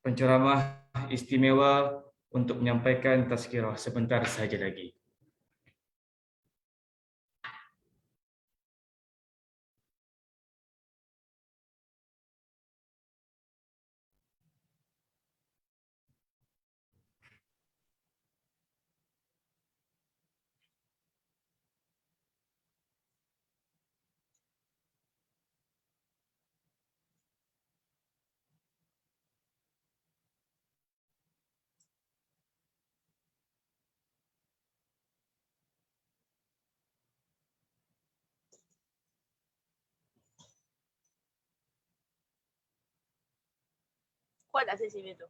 penceramah istimewa untuk menyampaikan tazkirah sebentar saja lagi. Kuat tak sini tu?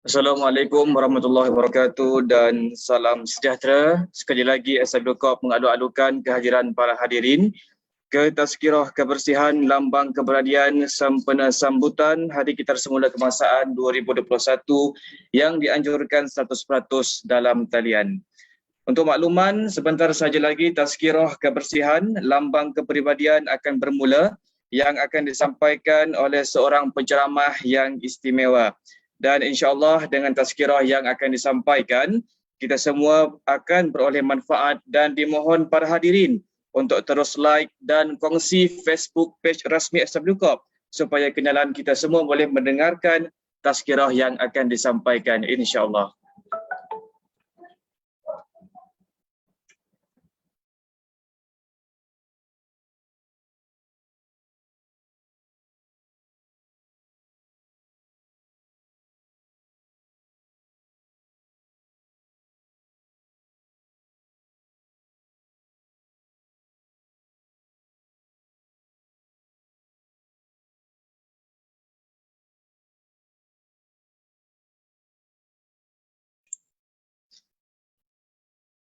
Assalamualaikum warahmatullahi wabarakatuh dan salam sejahtera. Sekali lagi SWCOP mengalu-alukan kehadiran para hadirin ke Tazkirah Kebersihan Lambang Keberadian sempena sambutan Hari Kitar Semula Kebangsaan 2021 yang dianjurkan 100% dalam talian. Untuk makluman, sebentar saja lagi Tazkirah Kebersihan Lambang Kepribadian akan bermula yang akan disampaikan oleh seorang penceramah yang istimewa. Dan insya-Allah dengan tazkirah yang akan disampaikan, kita semua akan beroleh manfaat dan dimohon para hadirin untuk terus like dan kongsi Facebook page rasmi SWCOP supaya kenalan kita semua boleh mendengarkan tazkirah yang akan disampaikan insya-Allah.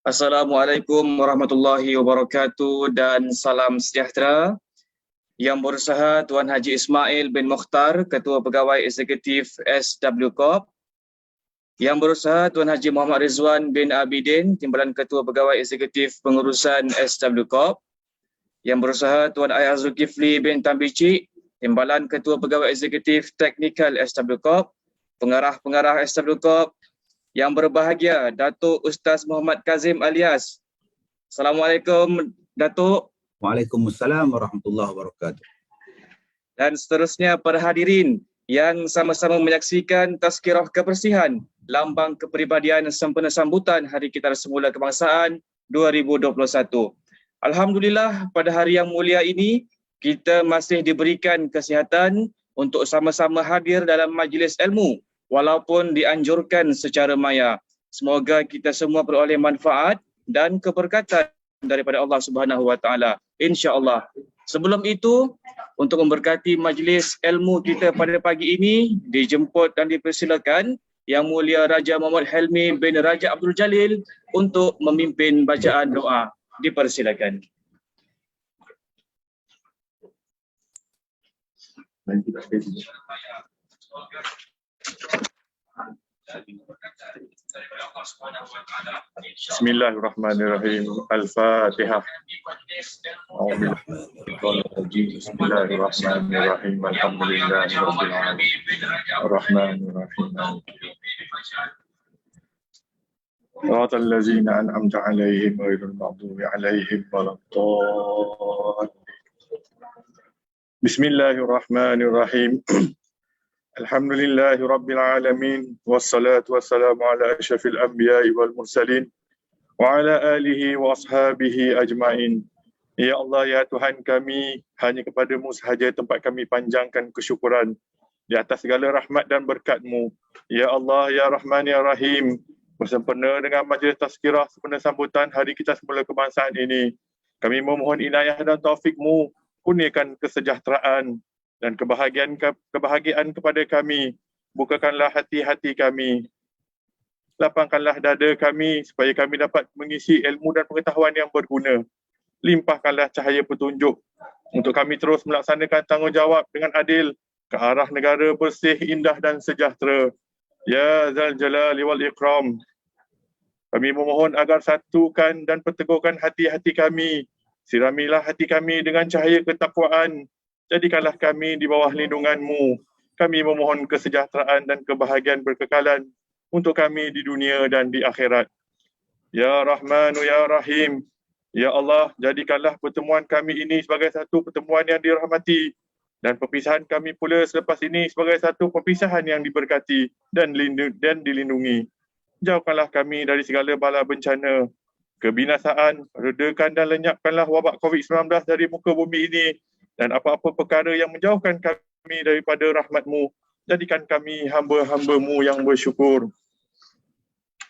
Assalamualaikum warahmatullahi wabarakatuh dan salam sejahtera. Yang berusaha Tuan Haji Ismail bin Mukhtar, Ketua Pegawai Eksekutif SWCOP. Yang berusaha Tuan Haji Muhammad Rizwan bin Abidin, Timbalan Ketua Pegawai Eksekutif Pengurusan SWCOP. Yang berusaha Tuan Ayah Zulkifli bin Tambici, Timbalan Ketua Pegawai Eksekutif Teknikal SWCOP. Pengarah-pengarah SWCOP. Yang berbahagia Datuk Ustaz Muhammad Kazim alias Assalamualaikum Datuk. Waalaikumsalam warahmatullahi wabarakatuh. Dan seterusnya para hadirin yang sama-sama menyaksikan Tazkirah Kebersihan Lambang Kepribadian Sempena Sambutan Hari Kita Semula Kebangsaan 2021. Alhamdulillah pada hari yang mulia ini kita masih diberikan kesihatan untuk sama-sama hadir dalam majlis ilmu walaupun dianjurkan secara maya. Semoga kita semua beroleh manfaat dan keberkatan daripada Allah Subhanahu Wa Taala, insya-Allah. Sebelum itu, untuk memberkati majlis ilmu kita pada pagi ini, dijemput dan dipersilakan Yang Mulia Raja Muhammad Helmi bin Raja Abdul Jalil untuk memimpin bacaan doa. Dipersilakan. Bismillahirrahmanirrahim. Al-Fatihah. Bismillahirrahmanirrahim. Alhamdulillahirabbil alamin. Ar-Rahmanir-Rahim. Shiratal ladzina an'amta 'alaihim ghairil maghdubi 'alaihim waladdallin. Bismillahirrahmanirrahim. Alhamdulillahirabbil alamin wassalatu wassalamu ala asyrafil anbiya'i wal mursalin wa ala alihi wa ashabihi ajmain. Ya Allah, ya Tuhan kami, hanya kepadamu sahaja tempat kami panjangkan kesyukuran di atas segala rahmat dan berkat-Mu. Ya Allah, ya Rahman, ya Rahim, bersempena dengan majlis tazkirah sempena sambutan Hari Kita Semula Kebangsaan ini, kami memohon inayah dan taufik-Mu, kurniakan kesejahteraan dan kebahagiaan kepada kami. Bukakanlah hati-hati kami, lapangkanlah dada kami supaya kami dapat mengisi ilmu dan pengetahuan yang berguna. Limpahkanlah cahaya petunjuk untuk kami terus melaksanakan tanggungjawab dengan adil ke arah negara bersih, indah dan sejahtera. Ya Zal Jalali wal Ikram. Kami memohon agar satukan dan perteguhkan hati-hati kami. Siramilah hati kami dengan cahaya ketakwaan. Jadikanlah kami di bawah lindungan-Mu. Kami memohon kesejahteraan dan kebahagiaan berkekalan untuk kami di dunia dan di akhirat. Ya Rahmanu ya Rahim. Ya Allah, jadikanlah pertemuan kami ini sebagai satu pertemuan yang dirahmati dan perpisahan kami pula selepas ini sebagai satu perpisahan yang diberkati dan dilindungi. Jauhkanlah kami dari segala bala bencana, kebinasaan, redakan dan lenyapkanlah wabak COVID-19 dari muka bumi ini dan apa-apa perkara yang menjauhkan kami daripada rahmat-Mu. Jadikan kami hamba-hamba-Mu yang bersyukur.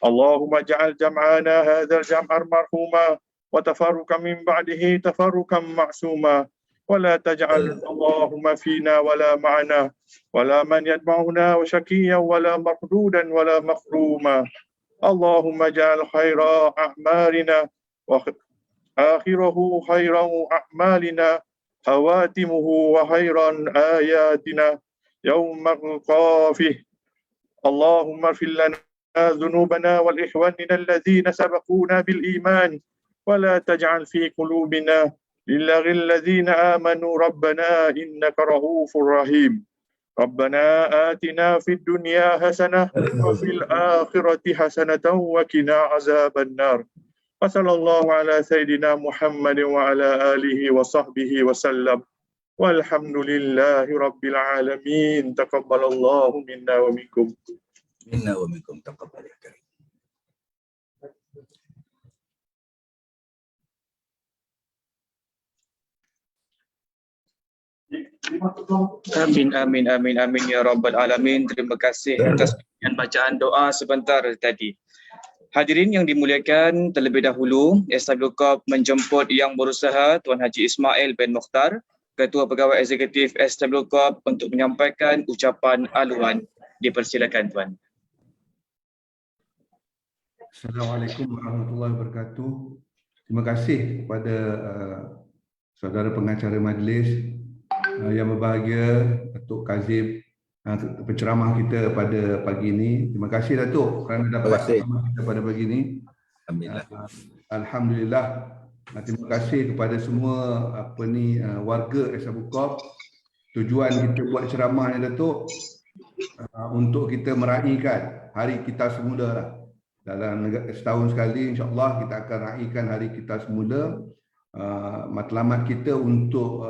Allahumma ja'al jam'ana hadzal jam'ar marhuma wa tafarruqan min ba'dihi tafarruqan ma'suma wa la taj'al Allahumma fina wa la ma'ana wa la man yatba'una wa shakiyyan wa la maqdudan wa la makruma. Allahumma ja'al khaira a'malina wa akhirahu khairan a'malina hawatimuhu wa khairan ayatina yawma qafih. Allahumma fil lana dhunubana wal ikhwanina alladhina sabaquna bil iman wa la taj'al fi qulubina lillagil ladzina amanu rabbana innaka raufur rahim. Rabbana atina fid dunya hasanah wa fil akhirati hasanatan wa qina azaban nar. Wassallallahu ala sayyidina Muhammad wa ala alihi wa sahbihi wa sallam. Walhamdulillahi rabbil alamin. Taqabbalallahu minna wa minkum. Minna wa minkum taqabbal ya karim. Amin, amin, amin, amin ya Rabbal Alamin. Terima kasih atas bacaan doa sebentar tadi. Hadirin yang dimuliakan, terlebih dahulu SWCOP menjemput Yang Berusaha Tuan Haji Ismail bin Mukhtar, Ketua Pegawai Eksekutif SWCOP untuk menyampaikan ucapan aluan. Dipersilakan Tuan. Assalamualaikum warahmatullahi wabarakatuh. Terima kasih kepada saudara pengacara majlis yang berbahagia, Datuk Kazim, penceramah kita pada pagi ini. Terima kasih Datuk kerana dapat bersama kita pada pagi ini. Alhamdulillah. Terima kasih kepada semua warga SWCOP. Tujuan kita buat ceramah ni Datuk untuk kita meraihkan hari kita semula lah. Dalam setahun sekali insya-Allah kita akan raikan hari kita semula. Matlamat kita untuk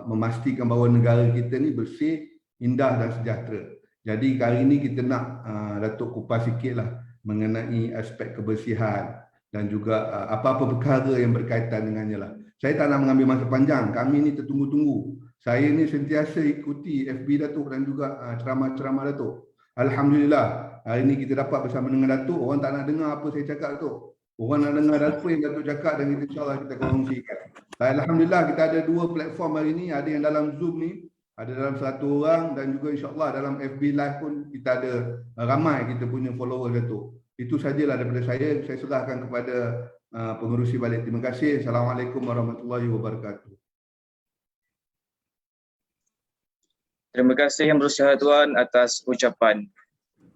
memastikan bahawa negara kita ni bersih, indah dan sejahtera. Jadi kali ini kita nak Datuk kupas sikitlah mengenai aspek kebersihan dan juga apa-apa perkara yang berkaitan dengannya lah. Saya tak nak mengambil masa panjang. Kami ni tertunggu-tunggu. Saya ni sentiasa ikuti FB Datuk dan juga ceramah-ceramah Datuk. Alhamdulillah, hari ni kita dapat bersama dengan Datuk. Orang tak nak dengar apa saya cakap Datuk. Orang nak dengar apa yang Datuk cakap dan kita insyaAllah kita kongsikan. Alhamdulillah kita ada 2 platform hari ni. Ada yang dalam Zoom ni, ada dalam 1 orang dan juga insyaAllah dalam FB Live pun kita ada ramai kita punya follower Datuk. Itu sajalah daripada saya. Saya serahkan kepada pengerusi balik. Terima kasih. Assalamualaikum warahmatullahi wabarakatuh. Terima kasih Yang Bersihat Tuan atas ucapan.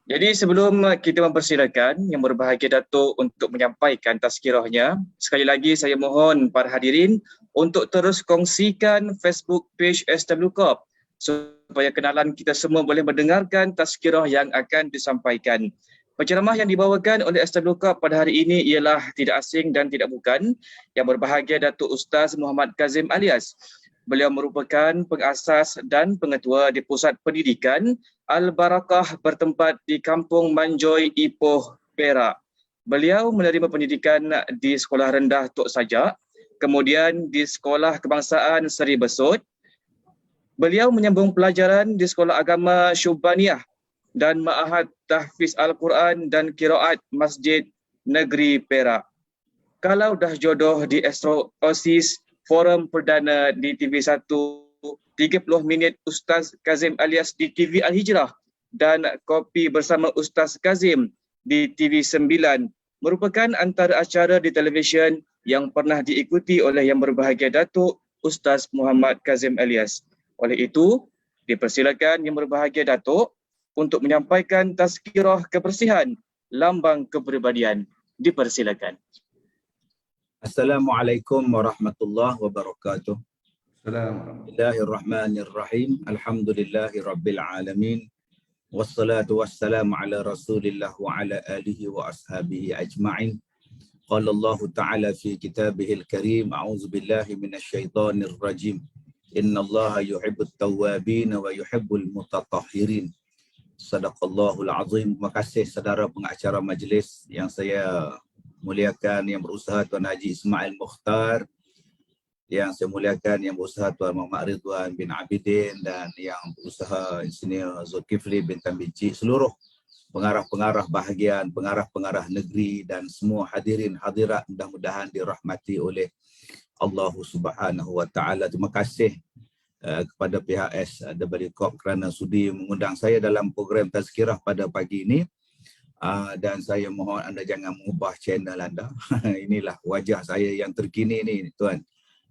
Jadi sebelum kita mempersilakan Yang Berbahagia Datuk untuk menyampaikan tazkirahnya, sekali lagi saya mohon para hadirin untuk terus kongsikan Facebook page SW Corp supaya kenalan kita semua boleh mendengarkan tazkirah yang akan disampaikan. Penceramah yang dibawakan oleh SW Corp pada hari ini ialah tidak asing dan tidak bukan Yang Berbahagia Datuk Ustaz Muhammad Kazim Alias. Beliau merupakan pengasas dan pengetua di Pusat Pendidikan Al-Barakah bertempat di Kampung Manjoy, Ipoh, Perak. Beliau menerima pendidikan di Sekolah Rendah Tok Sajak, kemudian di Sekolah Kebangsaan Seri Besut. Beliau menyambung pelajaran di Sekolah Agama Syubaniah dan Ma'ahad Tahfiz Al-Quran dan Qiraat Masjid Negeri Perak. Kalau dah jodoh di OSIS Forum Perdana di TV1 30 minit Ustaz Kazim Alias di TV Al-Hijrah dan Kopi Bersama Ustaz Kazim di TV9 merupakan antara acara di televisyen yang pernah diikuti oleh Yang Berbahagia Datuk Ustaz Muhammad Kazim Alias. Oleh itu, dipersilakan Yang Berbahagia Datuk untuk menyampaikan tazkirah kebersihan lambang kepribadian. Dipersilakan. Assalamualaikum warahmatullahi wabarakatuh. Assalamualaikum. Bismillahirrahmanirrahim. Alhamdulillahi rabbil alamin. Wassalatu wassalamu ala Rasulillah wa ala alihi wa ashabihi ajma'in. Qala Allah Ta'ala fi kitabihil karim, a'udzu billahi minasyaitonir rajim. Innallaha yuhibbut tawwabin wa yuhibbul mutatahhirin. Sadaqallahul azim. Terima kasih saudara pengacara majlis yang saya muliakan, Yang Berusaha Tuan Haji Ismail Mukhtar, yang saya muliakan Yang Berusaha Tuan Muhammad Ridwan bin Abidin, dan Yang Berusaha Insinyur Zulkifli bin Tambiji, seluruh pengarah-pengarah bahagian, pengarah-pengarah negeri dan semua hadirin hadirat mudah-mudahan dirahmati oleh Allah Subhanahu wa taala. Terima kasih kepada pihak SW Corp kerana sudi mengundang saya dalam program tazkirah pada pagi ini. Dan saya mohon anda jangan mengubah channel anda. Inilah wajah saya yang terkini ni Tuan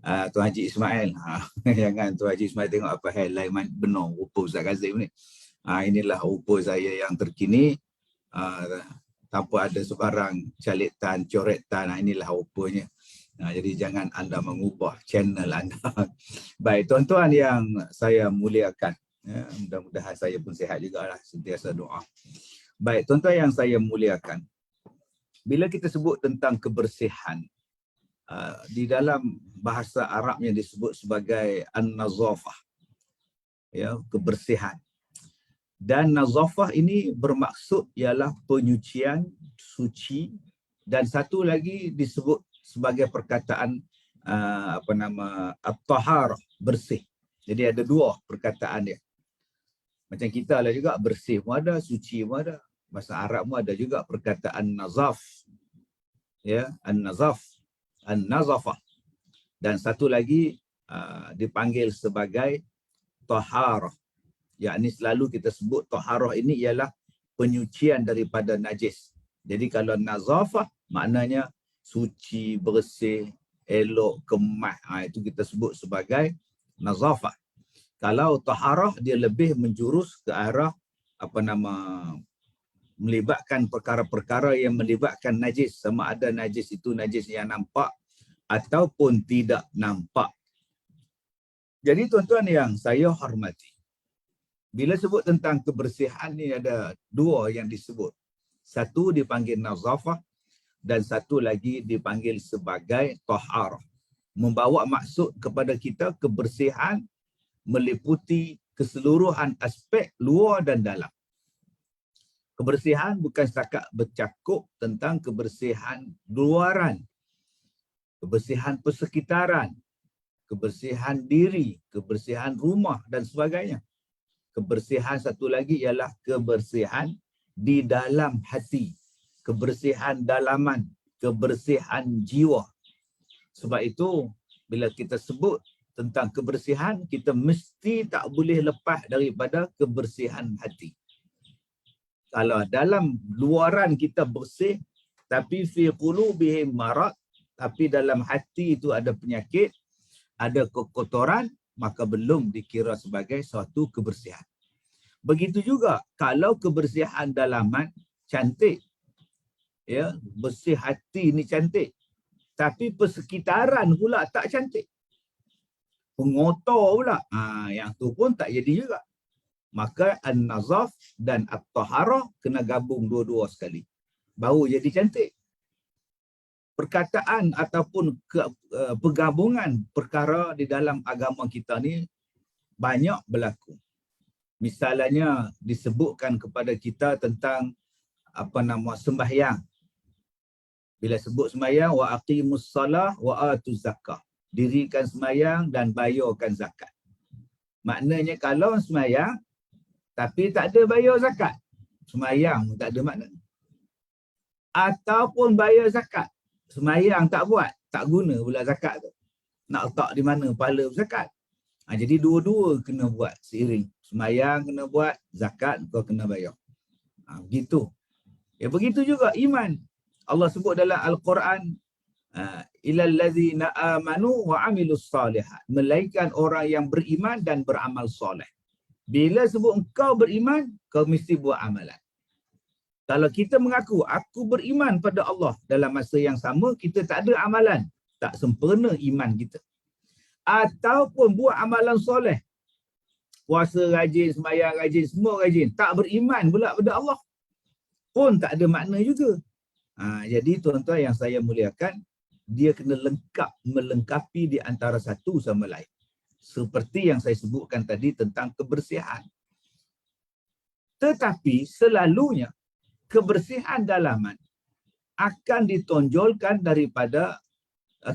Haji Ismail. Jangan Tuan Haji Ismail tengok apa headline benar rupa Ustaz Kazim ni. Inilah rupa saya yang terkini, tanpa ada sebarang calitan, coretan. Inilah rupanya. Jadi jangan anda mengubah channel anda. Baik tuan-tuan yang saya muliakan, mudah-mudahan saya pun sihat jugalah, sentiasa doa. Baik, tuan-tuan yang saya muliakan, bila kita sebut tentang kebersihan, di dalam bahasa Arabnya disebut sebagai an-nazafah, ya, kebersihan. Dan nazafah ini bermaksud ialah penyucian, suci, dan satu lagi disebut sebagai perkataan at-taharah, bersih. Jadi ada 2 perkataan dia. Macam kita lah juga, bersih pun ada, suci pun ada. Bahasa Arab pun ada juga perkataan nazaf. Ya, an-nazaf, an-nazafah. Dan satu lagi dipanggil sebagai taharah. Yakni selalu kita sebut taharah ini ialah penyucian daripada najis. Jadi kalau nazafah maknanya suci, bersih, elok, kemas. Itu kita sebut sebagai nazafah. Kalau taharah dia lebih menjurus ke arah melibatkan perkara-perkara yang melibatkan najis, sama ada najis itu najis yang nampak ataupun tidak nampak. Jadi tuan-tuan yang saya hormati, bila sebut tentang kebersihan ni ada 2 yang disebut. Satu dipanggil nazafah dan satu lagi dipanggil sebagai taharah. Membawa maksud kepada kita kebersihan meliputi keseluruhan aspek luar dan dalam. Kebersihan bukan setakat bercakup tentang kebersihan luaran, kebersihan persekitaran, kebersihan diri, kebersihan rumah dan sebagainya. Kebersihan satu lagi ialah kebersihan di dalam hati, kebersihan dalaman, kebersihan jiwa. Sebab itu bila kita sebut tentang kebersihan, kita mesti tak boleh lepas daripada kebersihan hati. Kalau dalam luaran kita bersih, tapi fi qulubihim marad, tapi dalam hati itu ada penyakit, ada kekotoran, maka belum dikira sebagai suatu kebersihan. Begitu juga kalau kebersihan dalaman cantik, ya, bersih hati ni cantik, tapi persekitaran pula tak cantik, pengotor pula, yang tu pun tak jadi juga. Maka an-nazaf dan at-taharah kena gabung dua-dua sekali, baru jadi cantik. Perkataan ataupun pergabungan perkara di dalam agama kita ni banyak berlaku. Misalnya disebutkan kepada kita tentang sembahyang. Bila sebut sembahyang, wa aqimus salah wa atuz zakah, dirikan sembahyang dan bayarkan zakat. Maknanya kalau sembahyang tapi tak ada bayar zakat, sembahyang tak ada makna. Ataupun bayar zakat, sembahyang tak buat, tak guna pula zakat tu. Nak letak di mana pahala zakat? Jadi dua-dua kena buat seiring. Sembahyang kena buat, zakat kau kena bayar. Begitu. Ya, begitu juga iman. Allah sebut dalam Al-Quran, ilal ladzina amanu wa amilus salihat, melainkan orang yang beriman dan beramal soleh. Bila sebut engkau beriman, kau mesti buat amalan. Kalau kita mengaku aku beriman pada Allah, dalam masa yang sama kita tak ada amalan, tak sempurna iman kita. Ataupun buat amalan soleh, puasa rajin, sembahyang rajin, semua rajin, tak beriman pula pada Allah, pun tak ada makna juga. Jadi tuan-tuan yang saya muliakan, dia kena melengkapi di antara satu sama lain. Seperti yang saya sebutkan tadi tentang kebersihan. Tetapi selalunya kebersihan dalaman akan ditonjolkan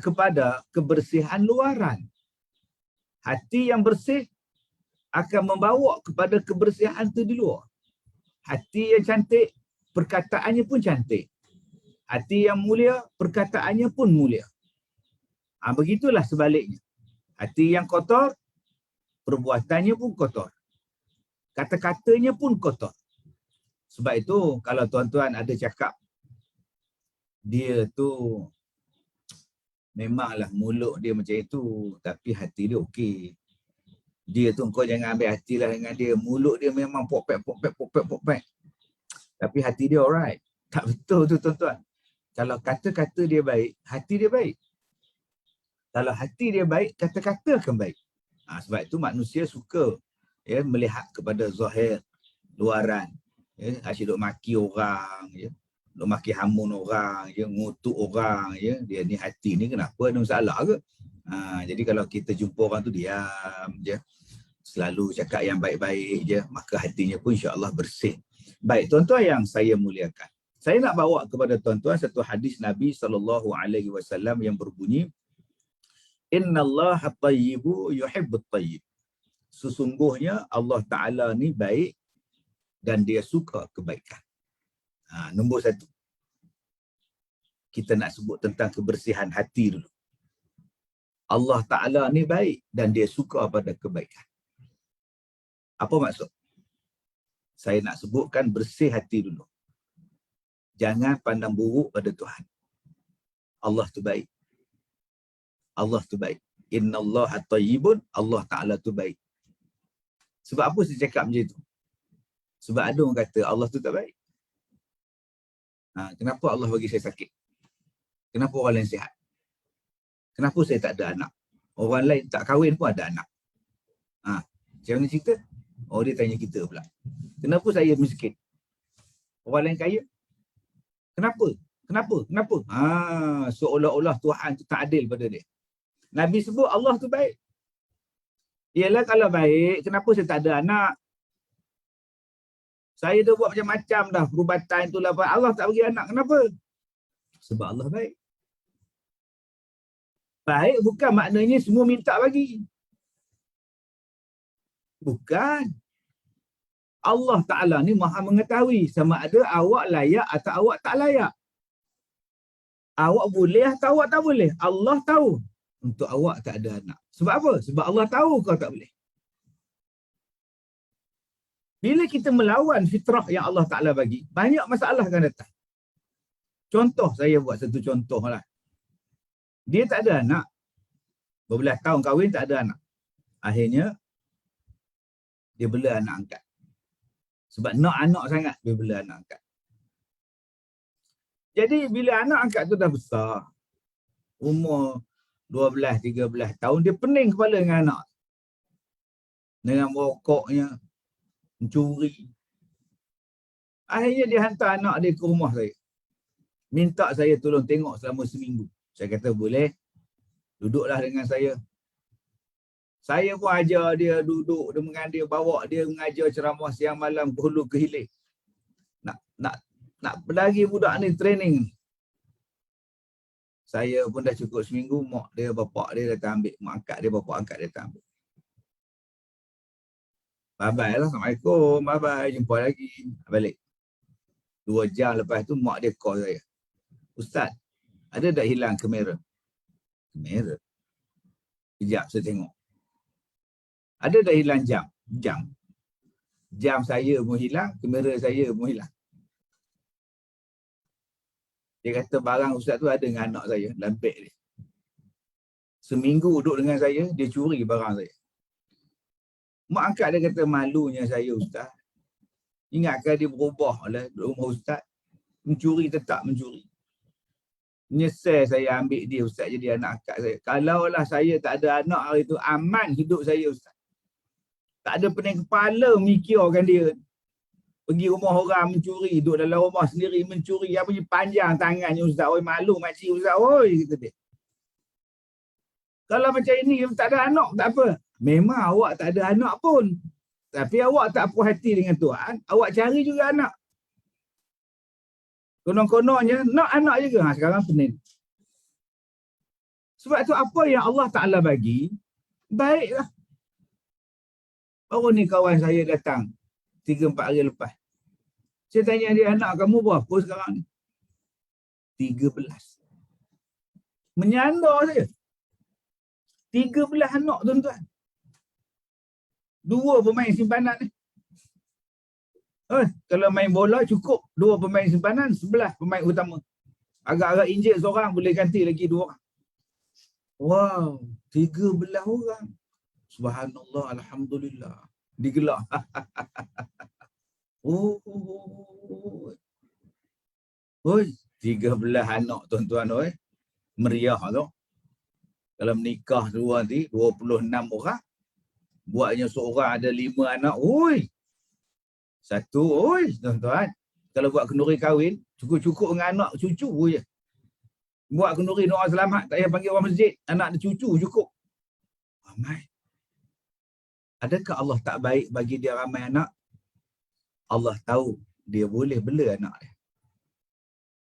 kepada kebersihan luaran. Hati yang bersih akan membawa kepada kebersihan itu di luar. Hati yang cantik, perkataannya pun cantik. Hati yang mulia, perkataannya pun mulia. Begitulah sebaliknya. Hati yang kotor, perbuatannya pun kotor. Kata-katanya pun kotor. Sebab itu kalau tuan-tuan ada cakap, dia tu memanglah mulut dia macam itu, tapi hati dia okey. Dia tu kau jangan ambil hatilah dengan dia. Mulut dia memang popek. Tapi hati dia alright. Tak betul tu tuan-tuan. Kalau kata-kata dia baik, hati dia baik. Kalau hati dia baik, kata-kata akan baik. Sebab itu manusia suka melihat kepada zahir, luaran. Asyik duk maki orang, duk maki hamun orang, ngutuk orang, dia ni hati ni kenapa ada masalah ke? Jadi kalau kita jumpa orang tu diam je, selalu cakap yang baik-baik je, maka hatinya pun insya-Allah bersih. Baik tuan-tuan yang saya muliakan, saya nak bawa kepada tuan-tuan satu hadis Nabi SAW yang berbunyi, Innallaha tayyibu yuhibbut tayyib. Sesungguhnya Allah Ta'ala ni baik dan dia suka kebaikan. Nombor satu, kita nak sebut tentang kebersihan hati dulu. Allah Ta'ala ni baik dan dia suka pada kebaikan. Apa maksud? Saya nak sebutkan bersih hati dulu. Jangan pandang buruk pada Tuhan. Allah tu baik. Allah tu baik. Innallaha tayyibun, Allah Ta'ala tu baik. Sebab apa saya cakap macam itu? Sebab ada orang kata Allah tu tak baik. Kenapa Allah bagi saya sakit? Kenapa orang lain sihat? Kenapa saya tak ada anak? Orang lain tak kahwin pun ada anak. Macam mana cerita? Dia tanya kita pula. Kenapa saya miskin? Orang lain kaya? Kenapa? Kenapa? Kenapa? Seolah-olah Tuhan tu tak adil pada dia. Nabi sebut Allah tu baik. Ialah kalau baik, kenapa saya tak ada anak? Saya dah buat macam-macam dah. Perubatan tu lah. Allah tak bagi anak. Kenapa? Sebab Allah baik. Baik bukan maknanya semua minta bagi. Bukan. Allah Ta'ala ni maha mengetahui sama ada awak layak atau awak tak layak. Awak boleh atau awak tak boleh. Allah tahu untuk awak tak ada anak. Sebab apa? Sebab Allah tahu kau tak boleh. Bila kita melawan fitrah yang Allah Ta'ala bagi, banyak masalah akan datang. Contoh, saya buat satu contoh lah. Dia tak ada anak. Berbelas tahun kahwin tak ada anak. Akhirnya, dia bela anak angkat. Sebab nak anak sangat, dia bela anak angkat. Jadi, bila anak angkat tu dah besar, umur 12-13 tahun, dia pening kepala dengan anak. Dengan merokoknya, mencuri. Akhirnya dia hantar anak dia ke rumah saya. Minta saya tolong tengok selama seminggu. Saya kata boleh. Duduklah dengan saya. Saya pun ajar dia duduk dengan dia, bawa dia mengajar ceramah siang malam ke hulu ke hilir. Nak pelagi budak ni training. Saya pun dah cukup seminggu, mak dia, bapak dia datang ambil. Mak angkat dia, bapak angkat dia datang ambil. Bye-bye lah. Assalamualaikum. Bye-bye. Jumpa lagi. Balik. 2 jam lepas tu, mak dia call saya. Ustaz, ada tak hilang kamera? Kamera? Kejap saya tengok. Ada tak hilang jam? Jam. Jam saya pun hilang, kamera saya pun hilang. Dia kata barang ustaz tu ada dengan anak saya dalam beg dia. Seminggu duduk dengan saya, dia curi barang saya. Mak angkat dia kata malunya saya ustaz. Ingatkan dia berubah lah rumah ustaz. Mencuri tetap mencuri. Menyesal saya ambil dia ustaz jadi anak angkat saya. Kalaulah saya tak ada anak hari tu, aman hidup saya ustaz. Tak ada pening kepala mikirkan dia. Pergi rumah orang mencuri, duduk dalam rumah sendiri mencuri. Apa punya panjang tangannya ustaz. Oi malu makcik ustaz. Oi kata dia. Kalau macam ini tak ada anak tak apa. Memang awak tak ada anak pun. Tapi awak tak puas hati dengan Tuhan. Awak cari juga anak. Konon-kononnya nak anak juga. Sekarang pening. Sebab tu apa yang Allah Ta'ala bagi, baiklah. Baru ni kawan saya datang 3-4 hari lepas. Saya tanya dia, anak kamu berapa sekarang ni? 13. Menyandar saya. 13 anak tuan-tuan. 2 pemain simpanan ni. Kalau main bola cukup 2 pemain simpanan, 11 pemain utama. Agak-agak injek seorang boleh ganti lagi 2 orang. Wow, 13 orang. Subhanallah, alhamdulillah. Digelar. Oi, 13 anak tuan-tuan oi. Meriah tu. Kalau menikah dua nanti 26 orang. Buatnya seorang ada 5 anak. Oi. 1 oi tuan-tuan. Kalau buat kenduri kahwin, cukup-cukup dengan anak cucu je. Buat kenduri doa selamat, tak payah panggil orang masjid. Anak ada cucu cukup. Ramai. Adakah Allah tak baik bagi dia ramai anak? Allah tahu dia boleh bela anak dia.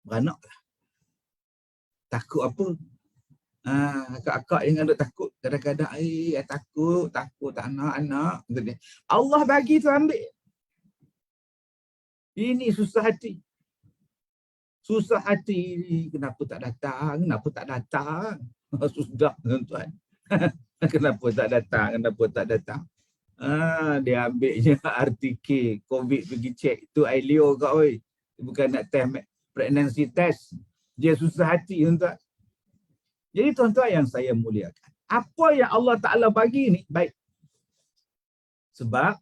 Beranaklah. Takut apa? Akak-akak yang ada takut. Kadang-kadang, takut tak nak anak. Allah bagi tu ambil. Ini susah hati. Susah hati ni. Kenapa tak datang? Kenapa tak datang? Sudah tuan-tuan. Kenapa tak datang? Kenapa tak datang? Dia ambilnya RTK, COVID pergi cek. Tu Ailio kau oi. Bukan nak test pregnancy test. Dia susah hati tuan-tuan. Jadi tuan-tuan yang saya muliakan, apa yang Allah Ta'ala bagi ni baik. Sebab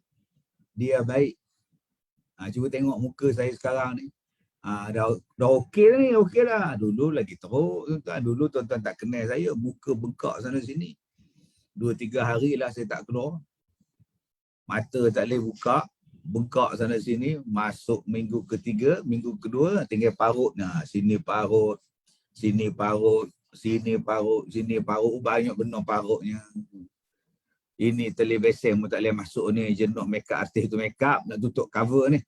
dia baik. Cuba tengok muka saya sekarang ni. Dah okey ni, okey lah. Dulu lagi teruk tuan-tuan. Dulu tuan-tuan tak kenal saya, muka bengkak sana sini. 2-3 hari lah saya tak keluar. Mata tak boleh buka. bengkak sana sini, masuk minggu ketiga, minggu kedua tinggal parut. Nah, sini parut, sini parut, sini parut, sini parut, banyak benar parutnya. Ini telebesen pun tak boleh masuk ni, jenuh makeup artis tu makeup nak tutup cover ni.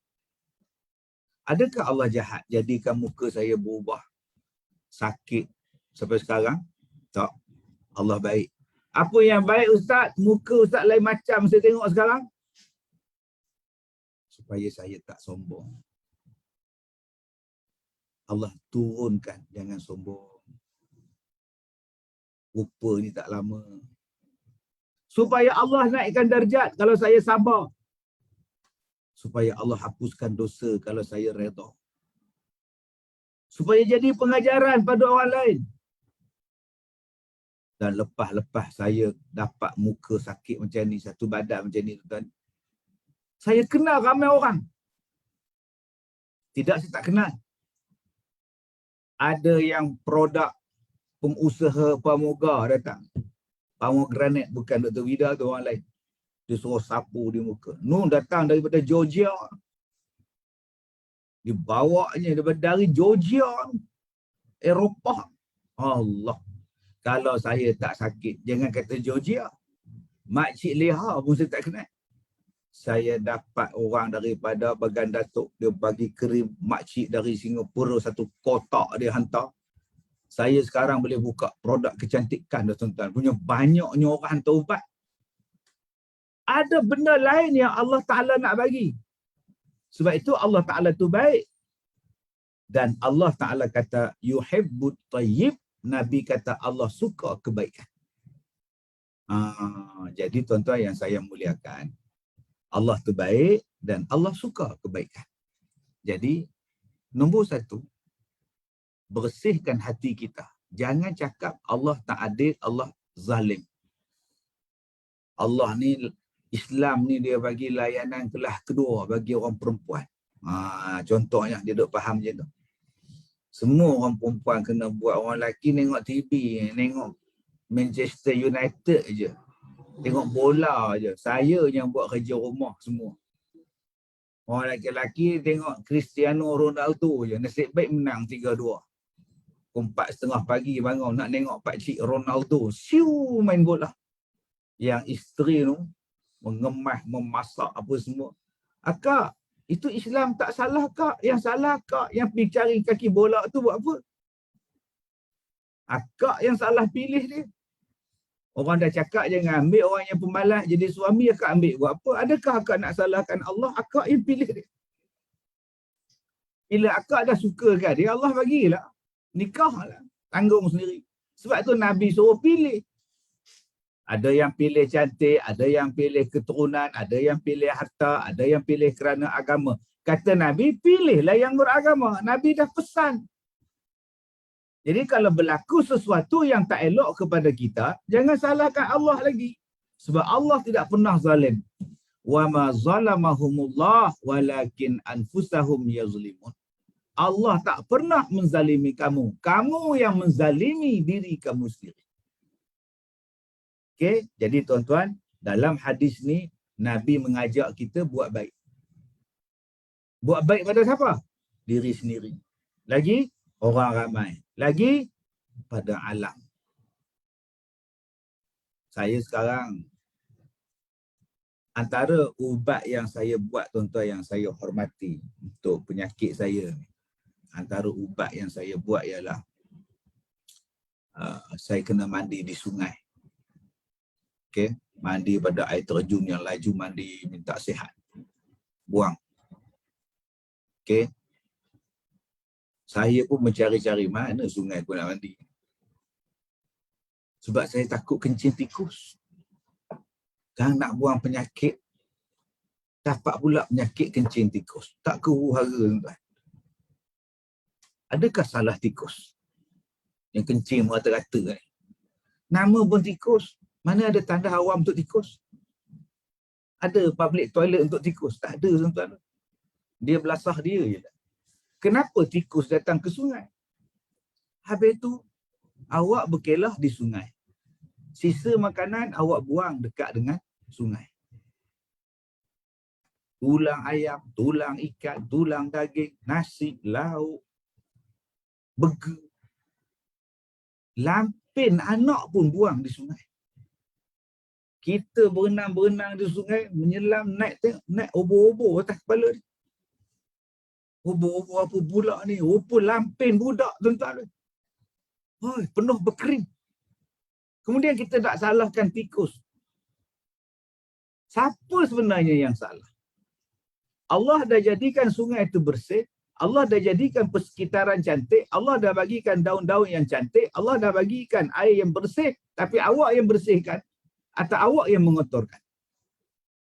Adakah Allah jahat jadikan muka saya berubah sakit sampai sekarang? Tak. Allah baik. Apa yang baik Ustaz? Muka Ustaz lain macam saya tengok sekarang. Supaya saya tak sombong. Allah turunkan, jangan sombong. Rupa ni tak lama. Supaya Allah naikkan darjat kalau saya sabar. Supaya Allah hapuskan dosa kalau saya redha. Supaya jadi pengajaran pada orang lain. Dan lepas-lepas saya dapat muka sakit macam ni, satu badan macam ni, tuan, saya kenal ramai orang. Tidak, saya tak kenal. Ada yang produk pengusaha pramoga datang. Pomegranate, bukan Dr. Vida tu, orang lain. Dia suruh sapu di muka. Nun datang daripada Georgia. Dibawanya dari Georgia, Eropah. Allah. Kalau saya tak sakit, jangan kata Georgia. Makcik Leha pun saya tak kenal. Saya dapat orang daripada Bagan Datuk. Dia bagi krim makcik dari Singapura, satu kotak dia hantar. Saya sekarang boleh buka produk kecantikan dah, tuan-tuan. Punya banyaknya orang hantar ubat. Ada benda lain yang Allah Ta'ala nak bagi. Sebab itu Allah Ta'ala tu baik. Dan Allah Ta'ala kata, yuhibbut tayyib. Nabi kata Allah suka kebaikan. Jadi tuan-tuan yang saya muliakan, Allah tu baik dan Allah suka kebaikan. Jadi, nombor satu, bersihkan hati kita. Jangan cakap Allah tak adil, Allah zalim. Allah ni, Islam ni dia bagi layanan kelas kedua bagi orang perempuan. Contohnya dia duk faham je tu. Semua orang perempuan kena buat, orang lelaki tengok TV, tengok Manchester United je. Tengok bola je. Saya yang buat kerja rumah semua. Orang lelaki tengok Cristiano Ronaldo je. Nasib baik menang 3-2. 4:30 pagi bangun nak tengok pakcik Ronaldo siu main bola. Yang isteri tu mengemas, memasak apa semua. Akak, itu Islam tak salah kak. Yang salah kak yang pergi cari kaki bola tu buat apa? Akak yang salah pilih dia. Orang dah cakap jangan ambil orang yang pemalas jadi suami, akak ambil buat apa? Adakah akak nak salahkan Allah? Akak yang pilih dia. Bila akak dah sukakan dia, Allah bagilah. Nikahlah. Tanggung sendiri. Sebab tu Nabi suruh pilih. Ada yang pilih cantik, ada yang pilih keturunan, ada yang pilih harta, ada yang pilih kerana agama. Kata Nabi, pilihlah yang beragama. Nabi dah pesan. Jadi kalau berlaku sesuatu yang tak elok kepada kita, jangan salahkan Allah lagi. Sebab Allah tidak pernah zalim. Wa ma zalamahumullah walakin anfusahum yazlimun. Allah tak pernah menzalimi kamu. Kamu yang menzalimi diri kamu sendiri. Okey, jadi tuan-tuan, dalam hadis ni Nabi mengajak kita buat baik. Buat baik pada siapa? Diri sendiri. Lagi orang ramai. Lagi pada alam. Saya sekarang antara ubat yang saya buat, tuan-tuan, yang saya hormati untuk penyakit saya ni, antara ubat yang saya buat ialah saya kena mandi di sungai. Okey, mandi pada air terjun yang laju, mandi minta sihat. Buang. Okey. Saya pun mencari-cari mana sungai aku nak mandi. Sebab saya takut kencing tikus. Kan nak buang penyakit, dapat pula penyakit kencing tikus. Tak huru-hara, tuan-tuan. Adakah salah tikus yang kencing merata-rata ni? Nama pun tikus. Mana ada tanda awam untuk tikus? Ada public toilet untuk tikus? Tak ada, tuan-tuan. Dia belasah dia je. Kenapa tikus datang ke sungai? Habis tu, awak berkelah di sungai. Sisa makanan awak buang dekat dengan sungai. tulang ayam, tulang ikan, tulang daging, nasi, lauk, burger. Lampin anak pun buang di sungai. Kita berenang-berenang di sungai, menyelam, naik obor-obor atas kepala dia. Obor-obor apa pula ni? Rupa lampin budak, tuan-tuan. Hoi, penuh berkering. Kemudian kita tak salahkan tikus. Siapa sebenarnya yang salah? Allah dah jadikan sungai itu bersih. Allah dah jadikan persekitaran cantik. Allah dah bagikan daun-daun yang cantik. Allah dah bagikan air yang bersih. Tapi awak yang bersihkan atau awak yang mengotorkan.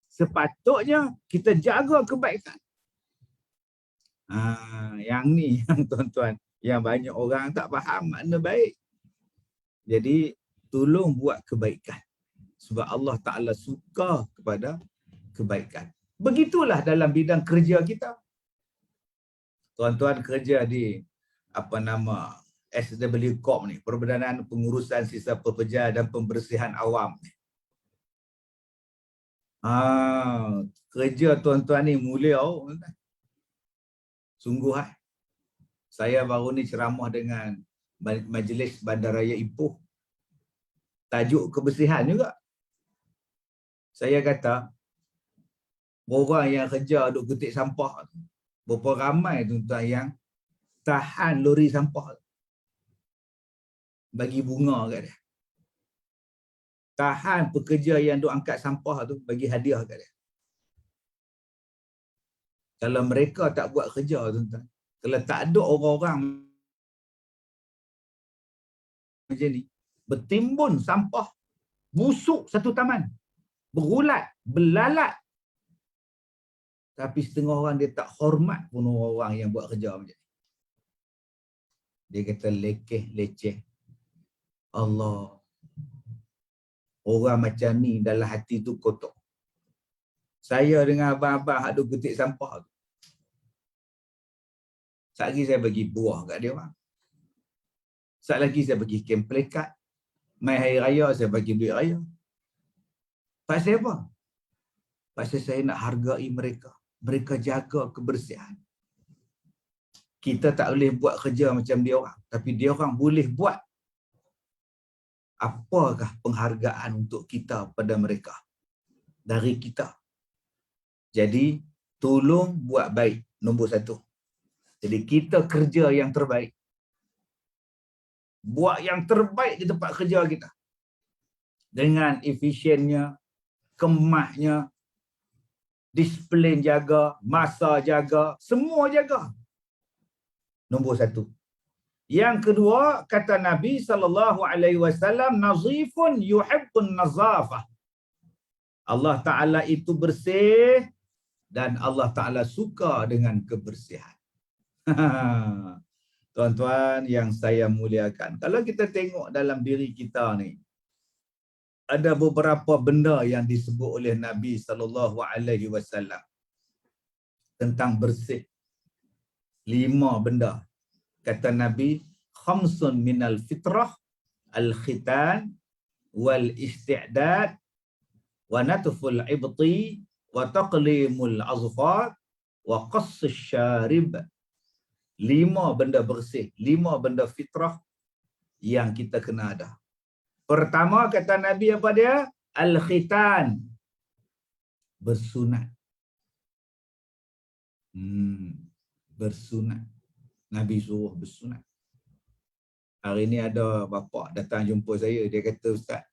Sepatutnya kita jaga kebaikan. Yang ni yang tuan-tuan, yang banyak orang tak faham makna baik. Jadi tolong buat kebaikan. Sebab Allah Ta'ala suka kepada kebaikan. Begitulah dalam bidang kerja kita. Tuan-tuan kerja di SW Corp ni, Perbadanaan Pengurusan Sisa Pekerja dan Pembersihan Awam ni. Kerja tuan-tuan ni mulia. Sungguh saya baru ni ceramah dengan Majlis Bandaraya Ipoh. Tajuk kebersihan juga. Saya kata, orang yang kerja duk ketik sampah, berapa ramai tuan-tuan yang tahan lori sampah, bagi bunga kat dia. Tahan pekerja yang duk angkat sampah tu, bagi hadiah kat dia. Kalau mereka tak buat kerja tuan-tuan, kalau tak ada orang-orang macam ni, bertimbun sampah, busuk satu taman, berulat, belalat. Tapi setengah orang dia tak hormat pun orang yang buat kerja macam ni. Dia kata lekeh, leceh. Allah. Orang macam ni dalam hati tu kotor. Saya dengan abang-abang hak duk ketik sampah tu. Sat lagi saya bagi buah kat dia orang. Sat lagi saya bagi kem pelekat. Mai hari raya saya bagi duit raya. Pasal apa? Pasal saya nak hargai mereka. Mereka jaga kebersihan. Kita tak boleh buat kerja macam dia orang. Tapi dia orang boleh buat. Apakah penghargaan untuk kita pada mereka? Dari kita. Jadi, tolong buat baik. Nombor satu. Jadi, kita kerja yang terbaik. Buat yang terbaik di tempat kerja kita. Dengan efisiennya, kemasnya, disiplin jaga, masa jaga, semua jaga. Nombor satu. Yang kedua, kata Nabi SAW, nazifun yuhibbun nazafah. Allah Ta'ala itu bersih dan Allah Ta'ala suka dengan kebersihan. Tuan-tuan yang saya muliakan, kalau kita tengok dalam diri kita ni, ada beberapa benda yang disebut oleh Nabi SAW tentang bersih. 5 benda. Kata Nabi, khamsun minal fitrah, al-khitan, wal isti'dad, wa natful ibti, wa taqlimul azfar, wa qassus syarib. 5 benda bersih, 5 benda fitrah yang kita kena ada. Pertama kata Nabi apa dia? Al-khitan. Bersunat. Bersunat. Nabi suruh bersunat. Hari ni ada bapa datang jumpa saya, dia kata, Ustaz,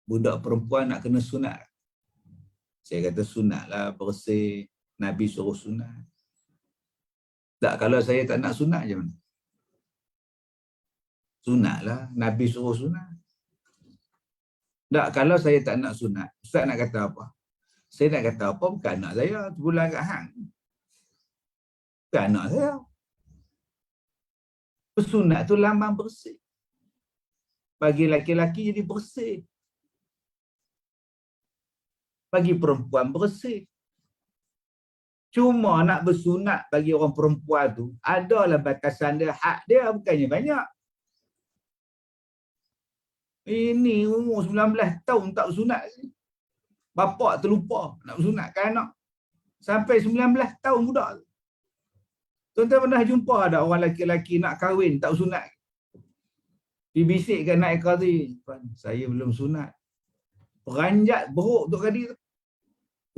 budak perempuan nak kena sunat. Saya kata sunatlah, bersih. Nabi suruh sunat. Tak, kalau saya tak nak sunat je mana? Sunatlah, Nabi suruh sunat. Tak, kalau saya tak nak sunat, Ustaz nak kata apa? Saya nak kata apa? Bukan anak saya, terpulang kat hang. Bukan anak saya. Sunat tu lambang bersih. Bagi laki-laki jadi bersih. Bagi perempuan bersih. Cuma nak bersunat bagi orang perempuan tu, adalah batasan dia, hak dia, bukannya banyak. Ini umur 19 tahun tak bersunat. Bapak terlupa nak bersunatkan anak. Sampai 19 tahun budak. Tuan-tuan pernah jumpa ada orang lelaki-lelaki nak kahwin tak sunat? Dia bisik kat naik qadhi, "Tuan, saya belum sunat." Peranjat beruk tu tadi tu.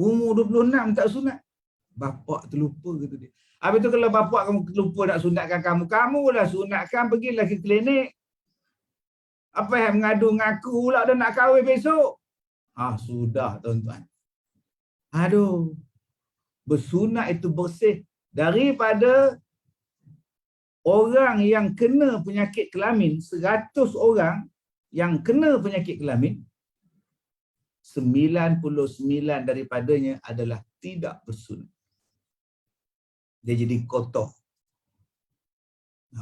Umur 26 tak sunat. Bapak terlupa kata dia. Habis tu kalau bapak kamu terlupa nak sunatkan kamu, kamulah sunatkan, pergilah ke klinik. Apa yang mengadu ngaku pula dah nak kahwin besok? Sudah tuan-tuan. Aduh. Bersunat itu bersih daripada orang yang kena penyakit kelamin, 100 orang yang kena penyakit kelamin, 99 daripadanya adalah tidak bersunat. Dia jadi kotor.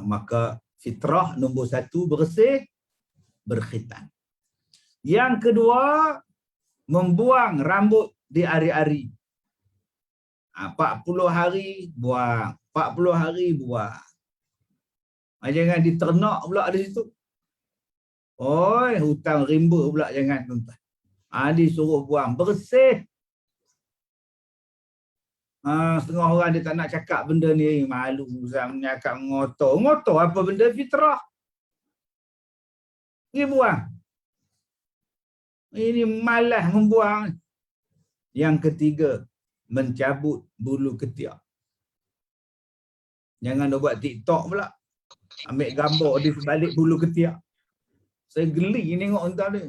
Maka fitrah nombor 1 bersih, berkhitan. Yang kedua, membuang rambut di hari-hari. 40 hari buang, 40 hari buang. Jangan diternak pula di situ. Oi, hutang rimba pula jangan tuan-tuan. Disuruh buang, bersih. Setengah orang dia tak nak cakap benda ni, malu Zam cakap ngotor. Ngotor apa benda fitrah? Pergi buang. Ini malas membuang. Yang ketiga, mencabut bulu ketiak. Jangan dia buat TikTok pula. Ambil gambar di sebalik bulu ketiak. Saya geli tengok entah dia.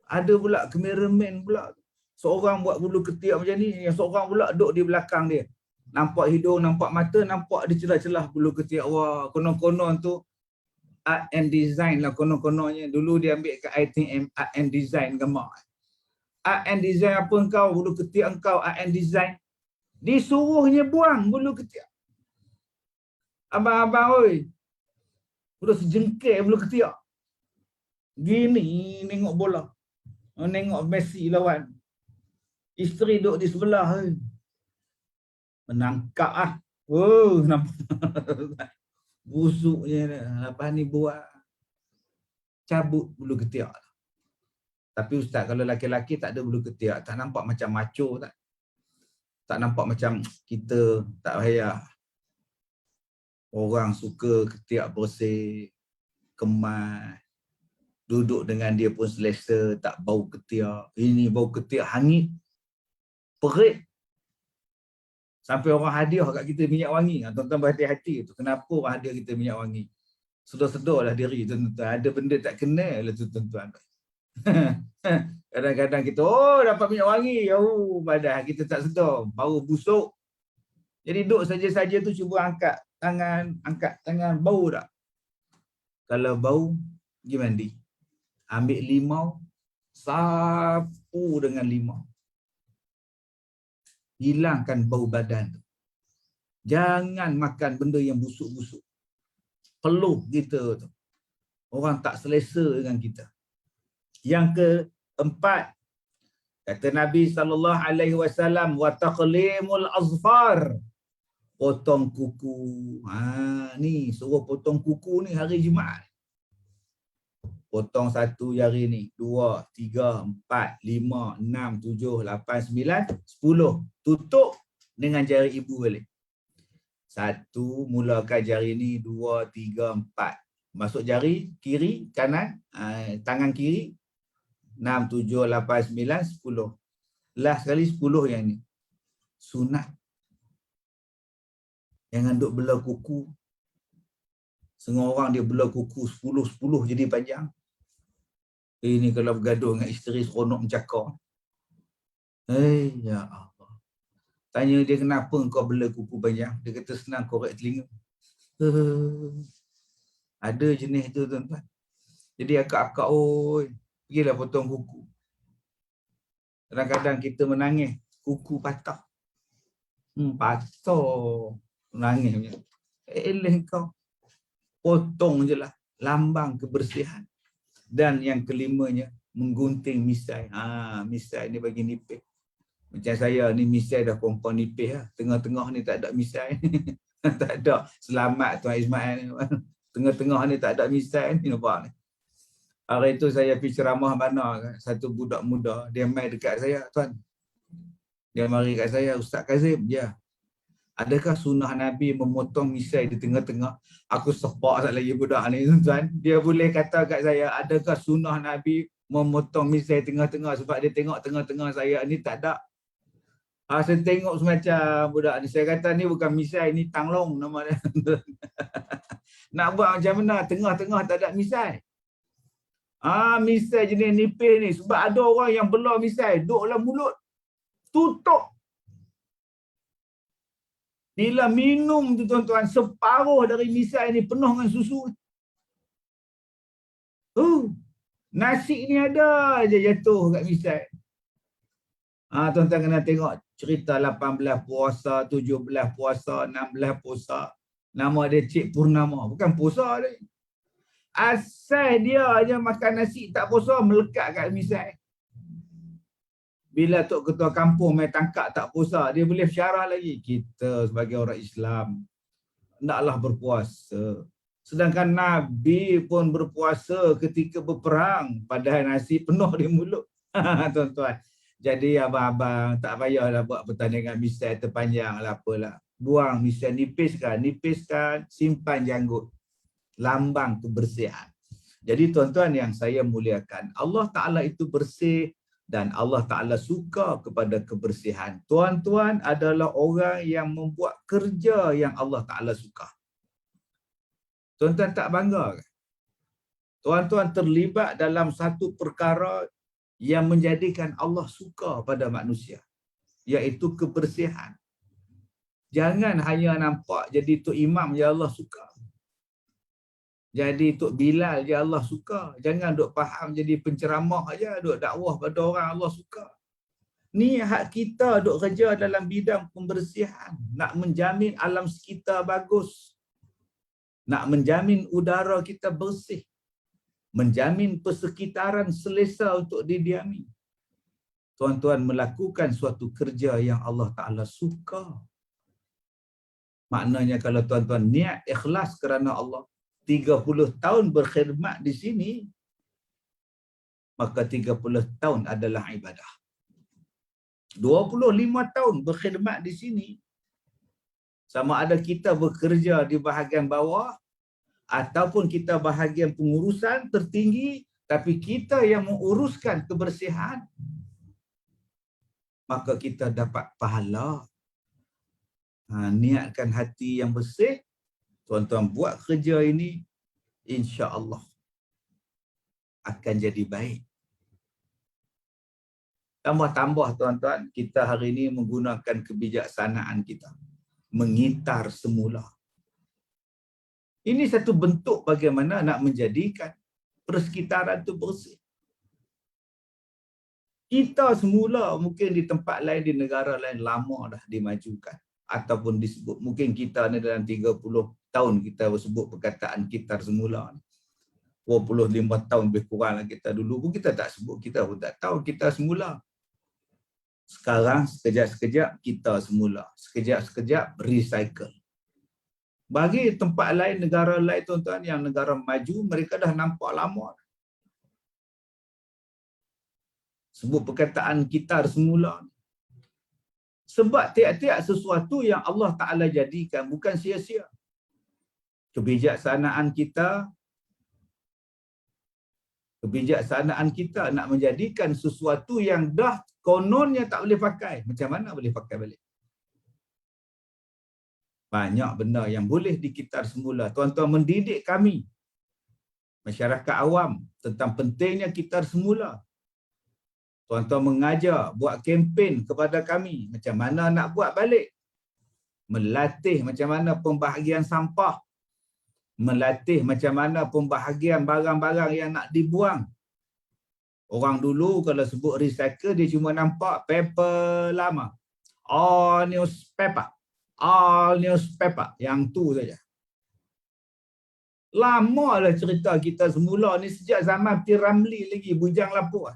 Ada pula kameraman pula. Seorang buat bulu ketiak macam ni, yang seorang pula duduk di belakang dia. Nampak hidung, nampak mata, nampak di celah-celah bulu ketiak. Wah, konon-konon tu art and design lah konon-kononnya. Dulu dia ambil kat ITM, art and design gambar. Art and design apa engkau, bulu ketiak engkau, art and design. Disuruhnya buang bulu ketiak. Abang-abang oi, udah sejengkil bulu ketiak. Gini tengok bola. Tengok Messi lawan. Isteri duduk di sebelah. Menangkap nampak. Busuknya. Lepas ni buat. Cabut bulu ketiak. Tapi ustaz, kalau laki-laki tak ada bulu ketiak, tak nampak macam macho tak? Tak nampak macam kita tak payah. Orang suka ketiak bersih, kemas. Duduk dengan dia pun selesa, tak bau ketiak. Ini bau ketiak hangit. Perit. Sampai orang hadiah kat kita minyak wangi. Tuan-tuan berhati-hati tu. Kenapa orang hadiah kita minyak wangi? Sedar-sedarlah diri tuan-tuan. Ada benda tak kenal lah tu tuan-tuan. Kadang-kadang kita, dapat minyak wangi. Padahal kita tak sedar. Bau busuk. Jadi duduk saja-saja tu cuba angkat tangan. Bau tak? Kalau bau, pergi mandi. Ambil limau, sapu dengan limau. Hilangkan bau badan tu. Jangan makan benda yang busuk-busuk. Peluh kita tu. Orang tak selesa dengan kita. Yang keempat, kata Nabi SAW, wa taqlimul azfar. Potong kuku. Ni suruh potong kuku ni hari Jumaat. Potong 1 jari ni, 2, 3, 4, 5, 6, 7, 8, 9, 10. Tutup dengan jari ibu balik. 1, mulakan jari ni, 2, 3, 4. Masuk jari kiri, kanan, tangan kiri. 6, 7, 8, 9, 10. Last sekali 10 yang ni. Sunat. Jangan duk belah kuku. Setengah orang dia belah kuku 10 jadi panjang. Ini kalau bergaduh dengan isteri seronok mencakar. Ya Allah. Tanya dia kenapa kau belah kuku panjang. Dia kata senang korek telinga. Ada jenis tu tuan-tuan. Jadi akak-akak, pergilah potong kuku. Kadang-kadang kita menangis. Kuku patah. Patah. Menangis macam. Eleh kau. Potong je lah. Lambang kebersihan. Dan yang kelimanya, menggunting misai. Misai ni bagi nipis. Macam saya ni misai dah kompon nipis lah. Tengah-tengah ni tak ada misai. Tak ada. Selamat Tuan Ismail ni. Tengah-tengah ni tak ada misai ni. Nampak ni. Hari tu saya pergi ceramah mana. Satu budak muda. Dia main dekat saya. Tuan, Dia mari kat saya, Ustaz Kazim, ya. Adakah sunnah Nabi memotong misai di tengah-tengah? Aku sepak sekali lagi budak ni, tuan. Dia boleh kata kat saya, adakah sunnah Nabi memotong misai tengah-tengah sebab dia tengok tengah-tengah saya ni tak ada. Saya tengok semacam budak ni. Saya kata ni bukan misai, ni tanglong nama dia. Nak buat macam mana? Tengah-tengah tak ada misai. Misai jenis nipis ni. Sebab ada orang yang belah misai, duduk dalam mulut. Tutup. Bila minum tu tuan-tuan, separuh dari misai ni penuh dengan susu. Nasi ni ada je jatuh kat misai. Tuan-tuan kena tengok cerita 18 puasa, 17 puasa, 16 puasa. Nama dia Cik Purnama. Bukan puasa dia. Asal dia aja makan nasi tak puasa, melekat kat misai. Bila Tok Ketua Kampung main tangkap tak puasa, dia boleh syarah lagi. Kita sebagai orang Islam, hendaklah berpuasa. Sedangkan Nabi pun berpuasa ketika berperang. Padahal nasi penuh di mulut. Tuan-tuan. Jadi abang-abang tak payahlah buat pertandingan misai terpanjang lah apalah. Buang misai, nipiskan, simpan janggut. Lambang kebersihan. Jadi tuan-tuan yang saya muliakan, Allah Ta'ala itu bersih dan Allah Ta'ala suka kepada kebersihan. Tuan-tuan adalah orang yang membuat kerja yang Allah Ta'ala suka. Tuan-tuan tak bangga ke? Tuan-tuan terlibat dalam satu perkara yang menjadikan Allah suka pada manusia, iaitu kebersihan. Jangan hanya nampak jadi Tok Imam je Allah suka. Jadi Tok Bilal je Allah suka. Jangan duk faham jadi penceramah aja, duk dakwah pada orang Allah suka. Ni hak kita duk kerja dalam bidang pembersihan, nak menjamin alam sekitar bagus. Nak menjamin udara kita bersih. Menjamin persekitaran selesa untuk didiami. Tuan-tuan melakukan suatu kerja yang Allah Ta'ala suka. Maknanya kalau tuan-tuan niat ikhlas kerana Allah, 30 tahun berkhidmat di sini, maka 30 tahun adalah ibadah. 25 tahun berkhidmat di sini, sama ada kita bekerja di bahagian bawah ataupun kita bahagian pengurusan tertinggi, tapi kita yang menguruskan kebersihan, maka kita dapat pahala. Niatkan hati yang bersih, tuan-tuan buat kerja ini, insya-Allah akan jadi baik. Tambah-tambah tuan-tuan, kita hari ini menggunakan kebijaksanaan kita. Mengitar semula. Ini satu bentuk bagaimana nak menjadikan persekitaran itu bersih. Kita semula mungkin di tempat lain, di negara lain lama dah dimajukan. Ataupun disebut, mungkin kita ni dalam 30 tahun kita sebut perkataan kitar semula. 25 tahun lebih kurang lah kita dulu pun kita tak sebut, kita pun tak tahu kita semula. Sekarang sekejap-sekejap kita semula. Sekejap-sekejap recycle. Bagi tempat lain, negara lain tuan-tuan, yang negara maju, mereka dah nampak lama. Sebut perkataan kitar semula. Sebab tiap-tiap sesuatu yang Allah Ta'ala jadikan bukan sia-sia. Kebijaksanaan kita nak menjadikan sesuatu yang dah kononnya tak boleh pakai. Macam mana boleh pakai balik? Banyak benda yang boleh dikitar semula. Tuan-tuan mendidik kami, masyarakat awam, tentang pentingnya kitar semula. Tuan-tuan mengajar, buat kempen kepada kami, macam mana nak buat balik. Melatih macam mana pembahagian sampah. Melatih macam mana pembahagian barang-barang yang nak dibuang. Orang dulu kalau sebut recycle, dia cuma nampak paper lama. All newspaper. Yang tu saja. Lama lah cerita kita semula ni, sejak zaman P. Ramlee lagi, Bujang Lapuk.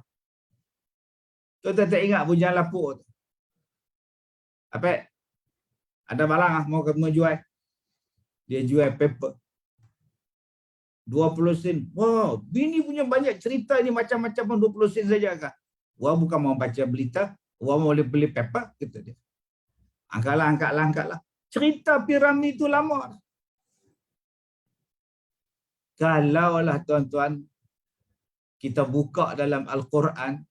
Tuan-tuan tak ingat Bujang Lapuk tu? Apa? Ada barang mau jual. Dia jual paper. 20 sen. Wow, bini punya banyak cerita ni macam-macam pun 20 sen saja kah? Wah, bukan mau baca berita. Orang boleh beli paper, kata dia. Angkatlah. Cerita piramid itu lama. Kalaulah tuan-tuan, kita buka dalam Al-Quran,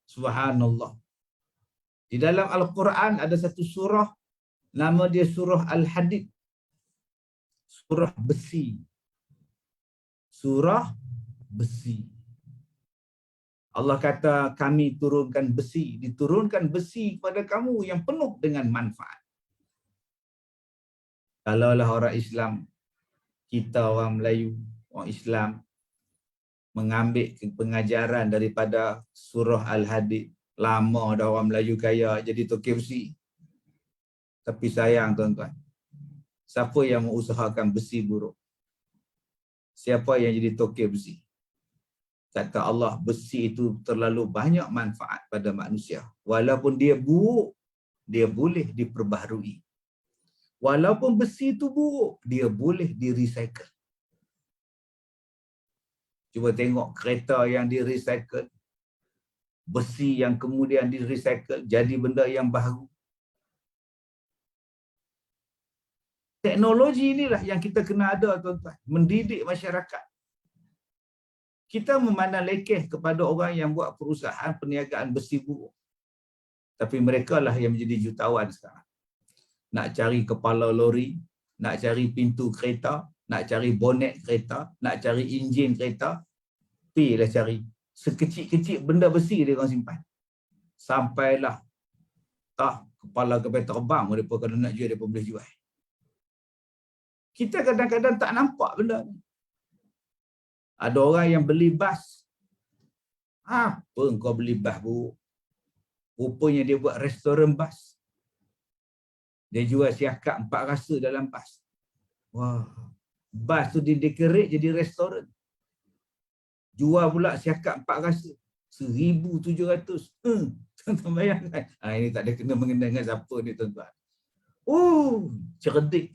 subhanallah. Di dalam Al-Quran ada satu surah, nama dia surah Al-Hadid. Surah besi. Surah besi. Allah kata, kami turunkan besi. Diturunkan besi kepada kamu yang penuh dengan manfaat. Kalaulah orang Islam, kita orang Melayu, orang Islam, mengambil pengajaran daripada surah Al-Hadid. Lama dah orang Melayu kaya jadi tokek besi. Tapi sayang tuan-tuan, siapa yang mengusahakan besi buruk? Siapa yang jadi tokek besi? Kata Allah, besi itu terlalu banyak manfaat pada manusia. Walaupun dia buruk, dia boleh diperbaharui. Walaupun besi itu buruk, dia boleh di-recycle. Cuba tengok kereta yang di-recycle, besi yang kemudian di-recycle jadi benda yang baru. Teknologi inilah yang kita kena ada tuan-tuan, mendidik masyarakat. Kita memandang lekeh kepada orang yang buat perusahaan perniagaan besi buruk. Tapi mereka lah yang menjadi jutawan sekarang. Nak cari kepala lori, nak cari pintu kereta, nak cari bonet kereta, nak cari enjin kereta, pergilah cari. Sekecil-kecil benda besi dia orang simpan. Sampailah kepala kapal terbang mereka kalau nak jual, mereka boleh jual. Kita kadang-kadang tak nampak benda ni. Ada orang yang beli bas. Apa kau beli bas buruk? Rupanya dia buat restoran bas. Dia jual siakap 4 rasa dalam bas. Wah, bas tu didekorate jadi restoran. Jual pula siakap 4 rasa. 1,700. Tuan-tuan bayangkan. Ini tak ada kena mengenai dengan siapa ni tuan-tuan. Cerdik.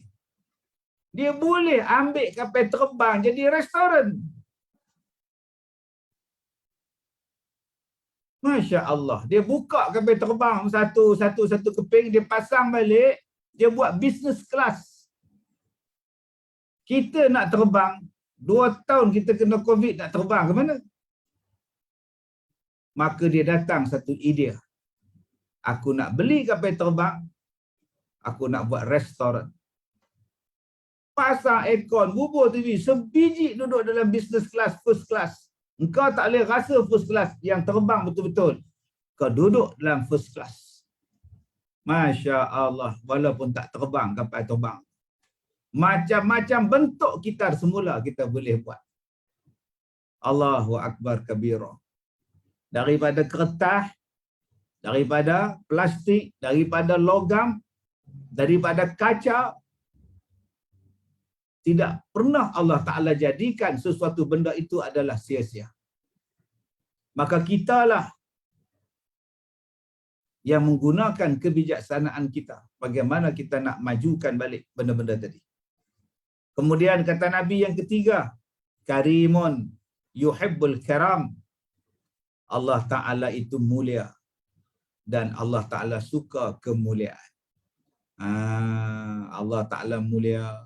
Dia boleh ambil kapal terbang jadi restoran. Masya Allah. Dia buka kapal terbang satu keping, dia pasang balik, dia buat business class. Kita nak terbang, 2 tahun kita kena COVID, nak terbang ke mana? Maka dia datang satu idea. Aku nak beli kapal terbang, aku nak buat restoran. Pasang aircon, bubur TV, sebiji duduk dalam business class, first class. Engkau tak boleh rasa first class yang terbang betul-betul. Kau duduk dalam first class. Masya Allah, walaupun tak terbang kapal terbang. Macam-macam bentuk gitar semula kita boleh buat. Allahu Akbar kabira. Daripada kertas, daripada plastik, daripada logam, daripada kaca, tidak pernah Allah Ta'ala jadikan sesuatu benda itu adalah sia-sia. Maka kitalah yang menggunakan kebijaksanaan kita. Bagaimana kita nak majukan balik benda-benda tadi. Kemudian kata Nabi yang ketiga, Karimun yuhibbul karam. Allah Ta'ala itu mulia. Dan Allah Ta'ala suka kemuliaan. Allah Ta'ala mulia.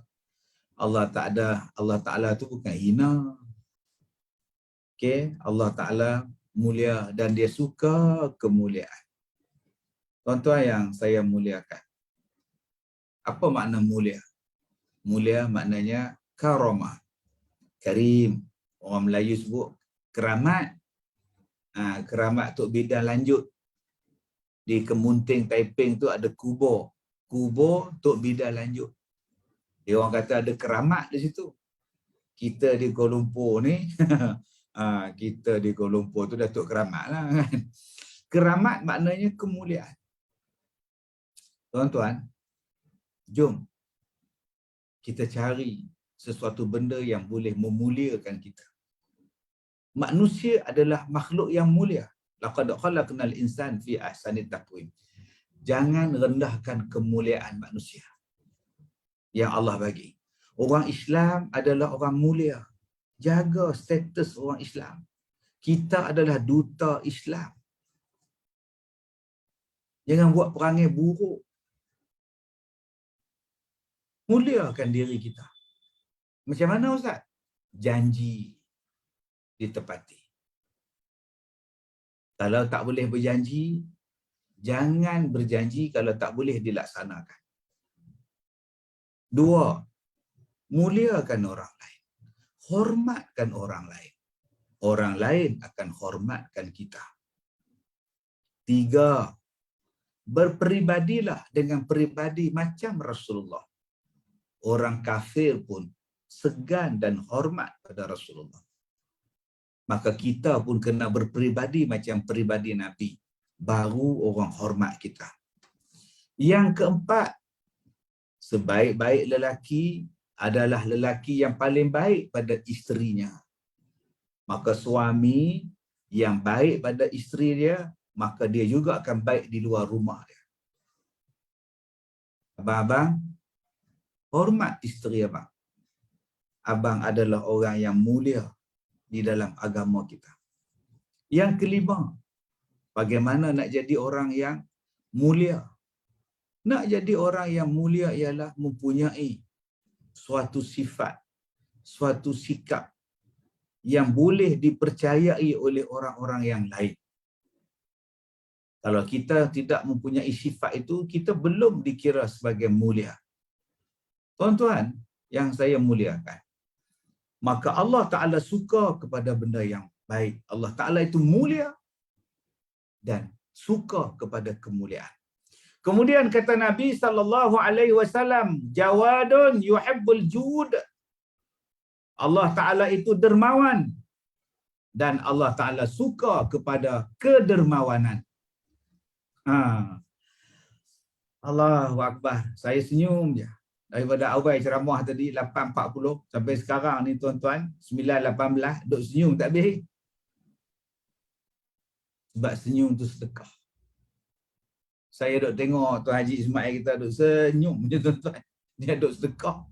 Allah Ta'ala tu bukan hina. Okay? Allah Ta'ala mulia dan dia suka kemuliaan. Tuan-tuan yang saya muliakan. Apa makna mulia? Mulia maknanya karamah. Karim. Orang Melayu sebut keramat. Keramat Tok Bidan lanjut. Di Kemunting Taiping tu ada kubur. Kubur Tok Bidan lanjut. Dia orang kata ada keramat di situ. Kita di Kuala Lumpur ni, kita di Kuala Lumpur tu Datuk Keramat lah kan. Keramat maknanya kemuliaan. Tuan-tuan, jom kita cari sesuatu benda yang boleh memuliakan kita. Manusia adalah makhluk yang mulia. Laqad khalaqnal insan fi ahsani taqwim. Jangan rendahkan kemuliaan manusia yang Allah bagi. Orang Islam adalah orang mulia. Jaga status orang Islam. Kita adalah duta Islam. Jangan buat perangai buruk. Muliakan diri kita. Macam mana Ustaz? Janji ditepati. Kalau tak boleh berjanji, jangan berjanji kalau tak boleh dilaksanakan. 2, muliakan orang lain. Hormatkan orang lain. Orang lain akan hormatkan kita. 3, berperibadilah dengan peribadi macam Rasulullah. Orang kafir pun segan dan hormat pada Rasulullah. Maka kita pun kena berperibadi macam peribadi Nabi. Baru orang hormat kita. Yang keempat, sebaik-baik lelaki adalah lelaki yang paling baik pada isterinya. Maka suami yang baik pada isteri dia, maka dia juga akan baik di luar rumah dia. Abang-abang, hormat isteri abang. Abang adalah orang yang mulia di dalam agama kita. Yang kelima, bagaimana nak jadi orang yang mulia? Nak jadi orang yang mulia ialah mempunyai suatu sifat, suatu sikap yang boleh dipercayai oleh orang-orang yang lain. Kalau kita tidak mempunyai sifat itu, kita belum dikira sebagai mulia. Tuan-tuan yang saya muliakan, maka Allah Ta'ala suka kepada benda yang baik. Allah Ta'ala itu mulia dan suka kepada kemuliaan. Kemudian kata Nabi SAW, Jawadun yuhibbul jud. Allah Ta'ala itu dermawan dan Allah Ta'ala suka kepada kedermawanan. Allahu Akbar. Saya senyum je. Daripada awal ceramah tadi 8.40 sampai sekarang ni tuan-tuan 9.18 duk senyum tak habis. Sebab senyum tu sedekah. Saya duk tengok Tuan Haji Ismail kita duk senyum je tuan-tuan. Dia duk sedekah.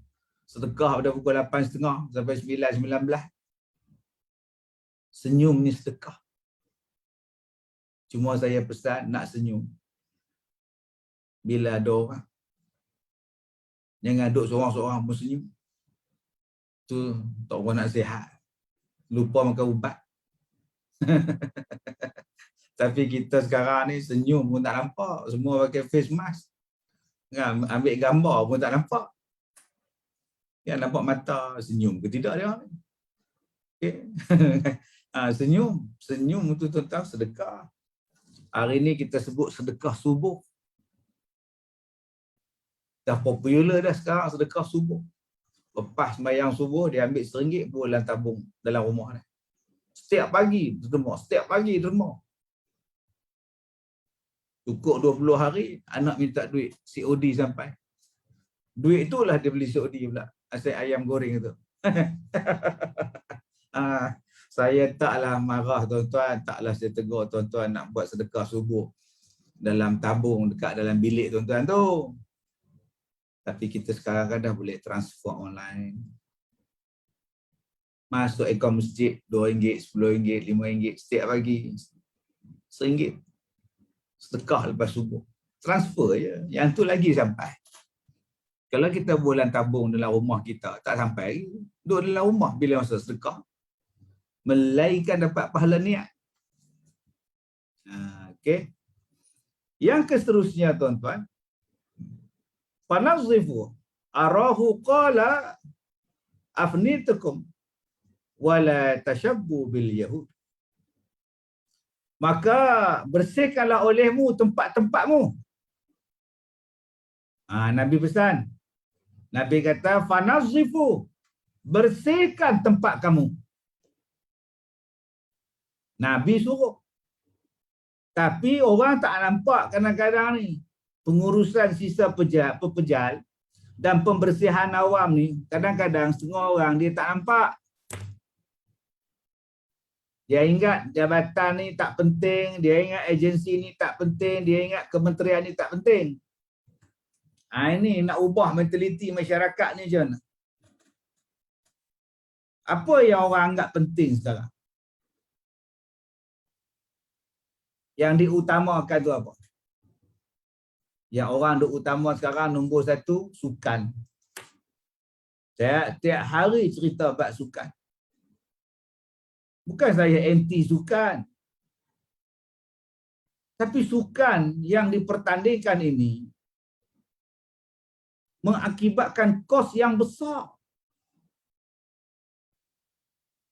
Sedekah pada pukul 8.30 sampai 9.19. Senyum ni sedekah. Cuma saya pesan nak senyum bila ada orang. Jangan duduk seorang-seorang pun senyum. Tu tak orang nak sihat. Lupa makan ubat. Tapi kita sekarang ni senyum pun tak nampak. Semua pakai face mask. Ambil gambar pun tak nampak. Yang nampak mata senyum ke tidak dia ni? Okay. Senyum. Senyum tu tentang sedekah. Hari ni kita sebut sedekah subuh. Dah popular dah sekarang sedekah subuh. Lepas sembahyang subuh, dia ambil RM1 buat dalam tabung dalam rumah ni. Setiap pagi derma, setiap pagi derma. Cukup 20 hari, anak minta duit COD sampai. Duit itulah dia beli COD pula. Asyik ayam goreng tu. Saya taklah marah tuan-tuan, taklah saya tegur tuan-tuan nak buat sedekah subuh dalam tabung dekat dalam bilik tuan-tuan tu. Tapi kita sekarang kan dah boleh transfer online. Masuk akaun masjid RM2, RM10, RM5 setiap pagi. RM1. Sedekah lepas subuh. Transfer je. Yang tu lagi sampai. Kalau kita bulan tabung dalam rumah kita, tak sampai. Duduk dalam rumah bila masa sedekah. Melainkan dapat pahala niat. Okey. Yang seterusnya tuan-tuan. Fanazifu arahu qala afnitukum wala tashabbu bil yahud. Maka bersihkanlah olehmu tempat-tempatmu. Nabi pesan. Nabi kata fanazifu, bersihkan tempat kamu. Nabi suruh. Tapi orang tak nampak kadang-kadang ni. Pengurusan sisa pepejal dan pembersihan awam ni, kadang-kadang setengah orang dia tak nampak. Dia ingat jabatan ni tak penting, dia ingat agensi ni tak penting, dia ingat kementerian ni tak penting. Ini nak ubah mentaliti masyarakat ni macam mana? Apa yang orang anggap penting sekarang? Yang diutamakan tu apa? Yang orang duk utama sekarang nombor 1 sukan. Tiap hari cerita bab sukan. Bukan saya anti sukan. Tapi sukan yang dipertandingkan ini mengakibatkan kos yang besar.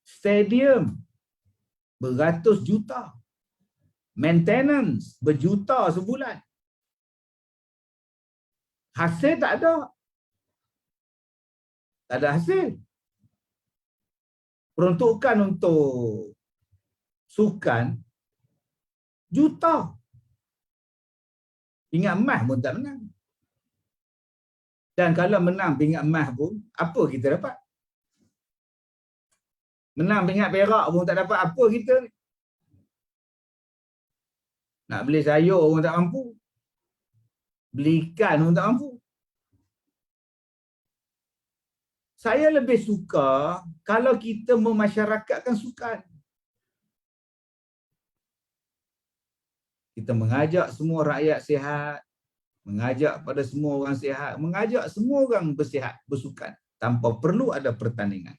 Stadium beratus juta. Maintenance berjuta sebulan. Hasil tak ada. Tak ada hasil. Peruntukan untuk sukan juta. Pingat emas pun tak menang. Dan kalau menang pingat emas pun, apa kita dapat? Menang pingat perak pun tak dapat apa kita ni. Nak beli sayur pun tak mampu. Beli ikan pun tak mampu. Saya lebih suka kalau kita memasyarakatkan sukan. Kita mengajak semua rakyat sihat, mengajak pada semua orang sihat, mengajak semua orang bersihat, bersukan tanpa perlu ada pertandingan.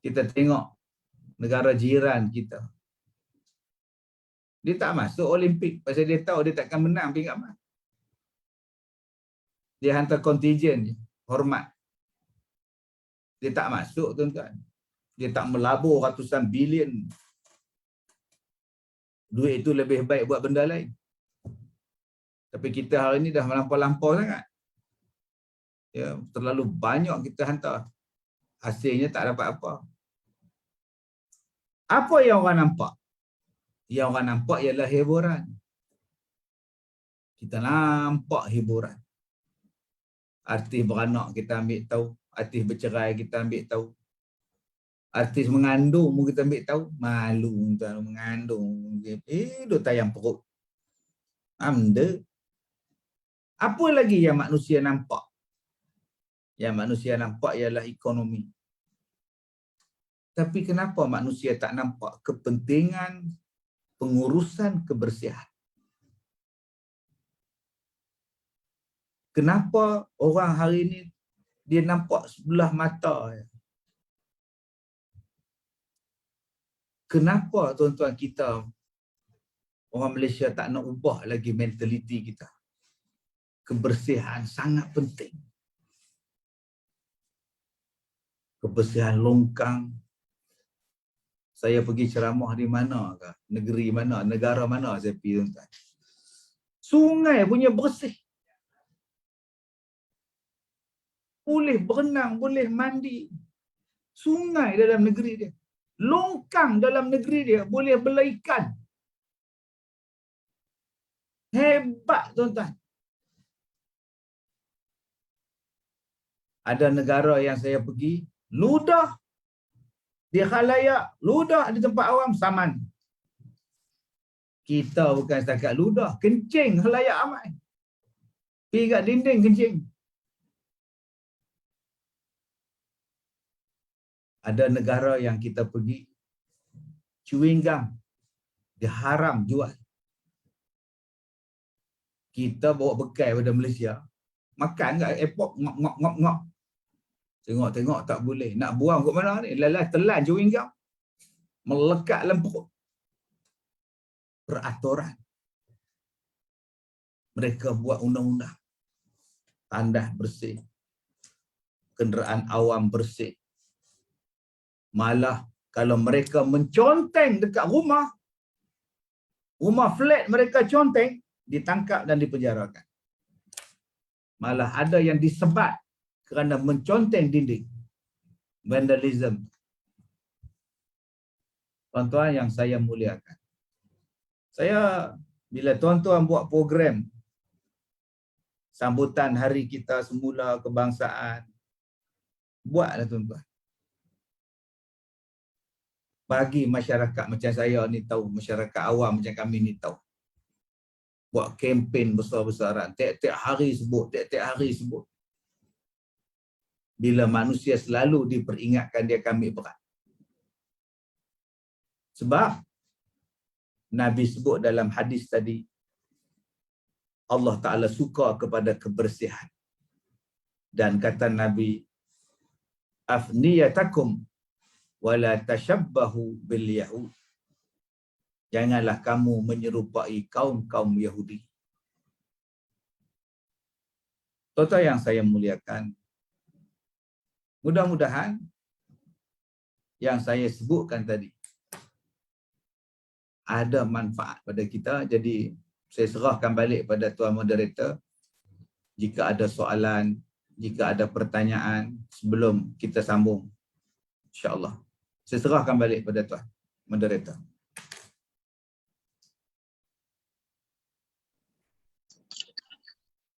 Kita tengok negara jiran kita. Dia tak masuk Olimpik pasal dia tahu dia takkan menang pingat emas. Dia hantar kontijen je, hormat. Dia tak masuk tuan-tuan. Dia tak melabur ratusan bilion. Duit itu lebih baik buat benda lain. Tapi kita hari ini dah melampau-lampau sangat. Ya, terlalu banyak kita hantar. Hasilnya tak dapat apa. Apa yang orang nampak? Yang orang nampak ialah hiburan. Kita nampak hiburan. Artis beranak kita ambil tahu. Artis bercerai kita ambil tahu. Artis mengandung pun kita ambil tahu. Malu tuan mengandung. Dia tayang perut. Amda. Apa lagi yang manusia nampak? Yang manusia nampak ialah ekonomi. Tapi kenapa manusia tak nampak kepentingan pengurusan kebersihan? Kenapa orang hari ini dia nampak sebelah mata? Kenapa tuan-tuan kita, orang Malaysia tak nak ubah lagi mentaliti kita? Kebersihan sangat penting. Kebersihan longkang. Saya pergi ceramah di mana ke? Negeri mana? Negara mana saya pergi tuan-tuan? Sungai punya bersih. Boleh berenang, boleh mandi. Sungai dalam negeri dia. Longkang dalam negeri dia boleh bela ikan. Hebat tuan-tuan. Ada negara yang saya pergi, ludah di khalayak, ludah di tempat awam saman. Kita bukan setakat ludah, kencing khalayak ramai. Pergi kat dinding kencing. Ada negara yang kita pergi, chewing gum diharam jual. Kita bawa bekal pada Malaysia, makan kat airport ngok. Tengok tak boleh. Nak buang kat mana ni? Lalas telan chewing gum. Melekat dalam perut. Peraturan. Mereka buat undang-undang. Tandas bersih. Kenderaan awam bersih. Malah kalau mereka menconteng dekat rumah flat mereka conteng, ditangkap dan dipenjarakan. Malah ada yang disebat kerana menconteng dinding. Vandalism. Tuan-tuan yang saya muliakan. Saya, bila tuan-tuan buat program sambutan hari kita semula kebangsaan, buatlah tuan-tuan. Bagi masyarakat macam saya ni tahu, masyarakat awam macam kami ni tahu. Buat kempen besar-besaran, tiap-tiap hari sebut. Bila manusia selalu diperingatkan dia akan ambil berat. Sebab Nabi sebut dalam hadis tadi, Allah Ta'ala suka kepada kebersihan. Dan kata Nabi, afniyatakum wala tashabbahu bil yahud. Janganlah kamu menyerupai kaum-kaum Yahudi. Tuan-tuan yang saya muliakan, mudah-mudahan yang saya sebutkan tadi ada manfaat pada kita. Jadi saya serahkan balik pada tuan moderator. Jika ada soalan, jika ada pertanyaan sebelum kita sambung, insya-Allah. Saya serahkan balik pada tuan moderator.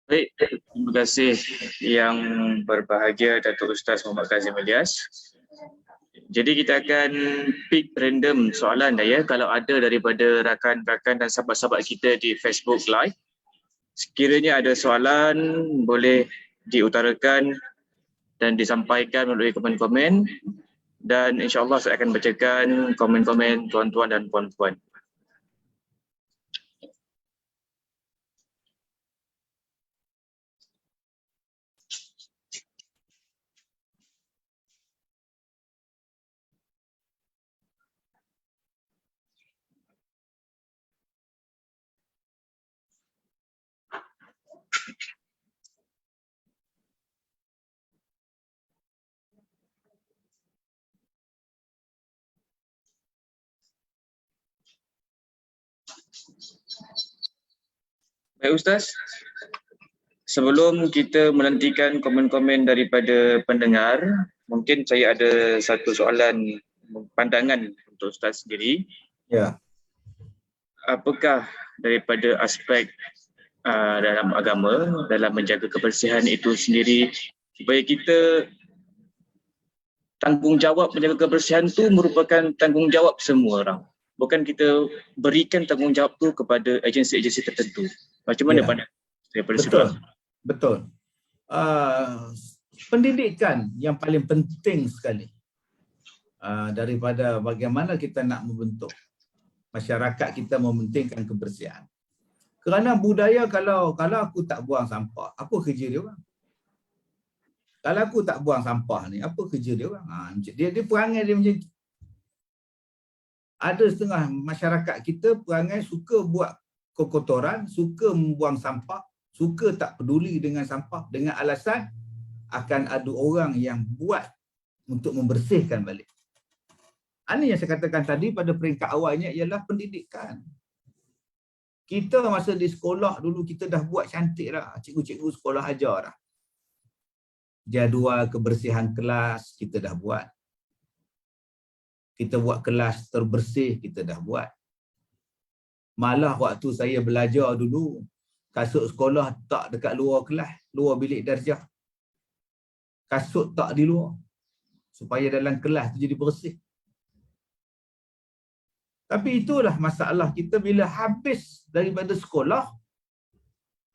Baik, terima kasih yang berbahagia Datuk Ustaz Muhammad Kazim Ilyas. Jadi kita akan pick random soalan dah ya, kalau ada daripada rakan-rakan dan sahabat-sahabat kita di Facebook Live. Sekiranya ada soalan boleh diutarakan dan disampaikan melalui komen-komen, dan insya-Allah saya akan bacakan komen-komen tuan-tuan dan puan-puan. Baik Ustaz, sebelum kita menantikan komen-komen daripada pendengar, mungkin saya ada satu soalan pandangan untuk Ustaz sendiri. Ya. Apakah daripada aspek dalam agama, dalam menjaga kebersihan itu sendiri, supaya kita tanggungjawab menjaga kebersihan tu merupakan tanggungjawab semua orang. Bukan kita berikan tanggungjawab tu kepada agensi-agensi tertentu. Macam mana pandang daripada situ? Betul. Pendidikan yang paling penting sekali daripada bagaimana kita nak membentuk masyarakat kita mementingkan kebersihan. Kerana budaya kalau aku tak buang sampah, apa kerja dia orang? Kalau aku tak buang sampah ni, apa kerja dia orang? Dia perangai dia macam tu. Ada setengah masyarakat kita perangai suka buat kekotoran, suka membuang sampah, suka tak peduli dengan sampah dengan alasan akan ada orang yang buat untuk membersihkan balik. Ini yang saya katakan tadi pada peringkat awalnya ialah pendidikan. Kita masa di sekolah dulu kita dah buat cantik dah. Cikgu-cikgu sekolah ajar dah. Jadual kebersihan kelas kita dah buat. Kita buat kelas terbersih kita dah buat. Malah waktu saya belajar dulu, kasut sekolah tak dekat luar kelas, luar bilik darjah. Kasut tak di luar. Supaya dalam kelas tu jadi bersih. Tapi itulah masalah kita bila habis daripada sekolah,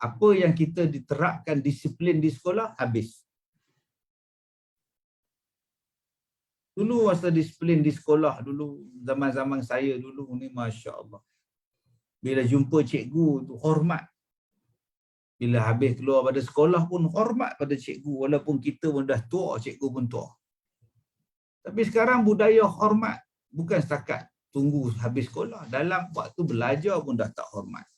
apa yang kita diterapkan disiplin di sekolah, habis. Dulu masa disiplin di sekolah dulu, zaman-zaman saya dulu ni Masya Allah. Bila jumpa cikgu tu hormat. Bila habis keluar pada sekolah pun hormat pada cikgu. Walaupun kita pun dah tua, cikgu pun tua. Tapi sekarang budaya hormat bukan setakat tunggu habis sekolah. Dalam waktu belajar pun dah tak hormat.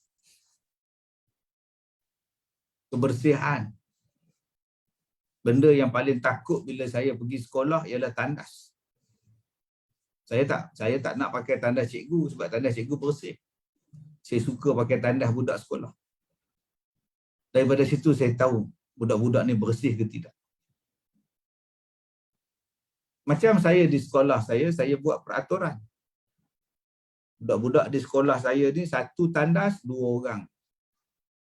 Kebersihan. Benda yang paling takut bila saya pergi sekolah ialah tandas. Saya tak nak pakai tandas cikgu sebab tandas cikgu bersih. Saya suka pakai tandas budak sekolah. Daripada situ saya tahu budak-budak ni bersih ke tidak. Macam saya di sekolah saya buat peraturan. Budak-budak di sekolah saya ni satu tandas 2 orang.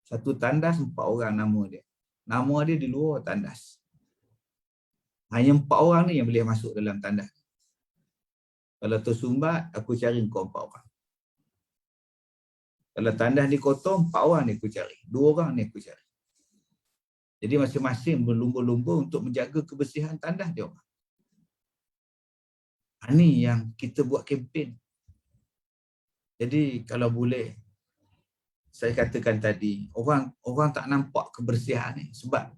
Satu tandas 4 orang nama dia. Nama dia di luar tandas. Hanya 4 orang ni yang boleh masuk dalam tandas. Kalau tersumbat, aku cari kau 4 orang. Kalau tandas ni kotor, 4 orang ni aku cari. 2 orang ni aku cari. Jadi masing-masing berlumba-lumba untuk menjaga kebersihan tandas dia orang. Ini yang kita buat kempen. Jadi kalau boleh, saya katakan tadi, orang tak nampak kebersihan ni sebab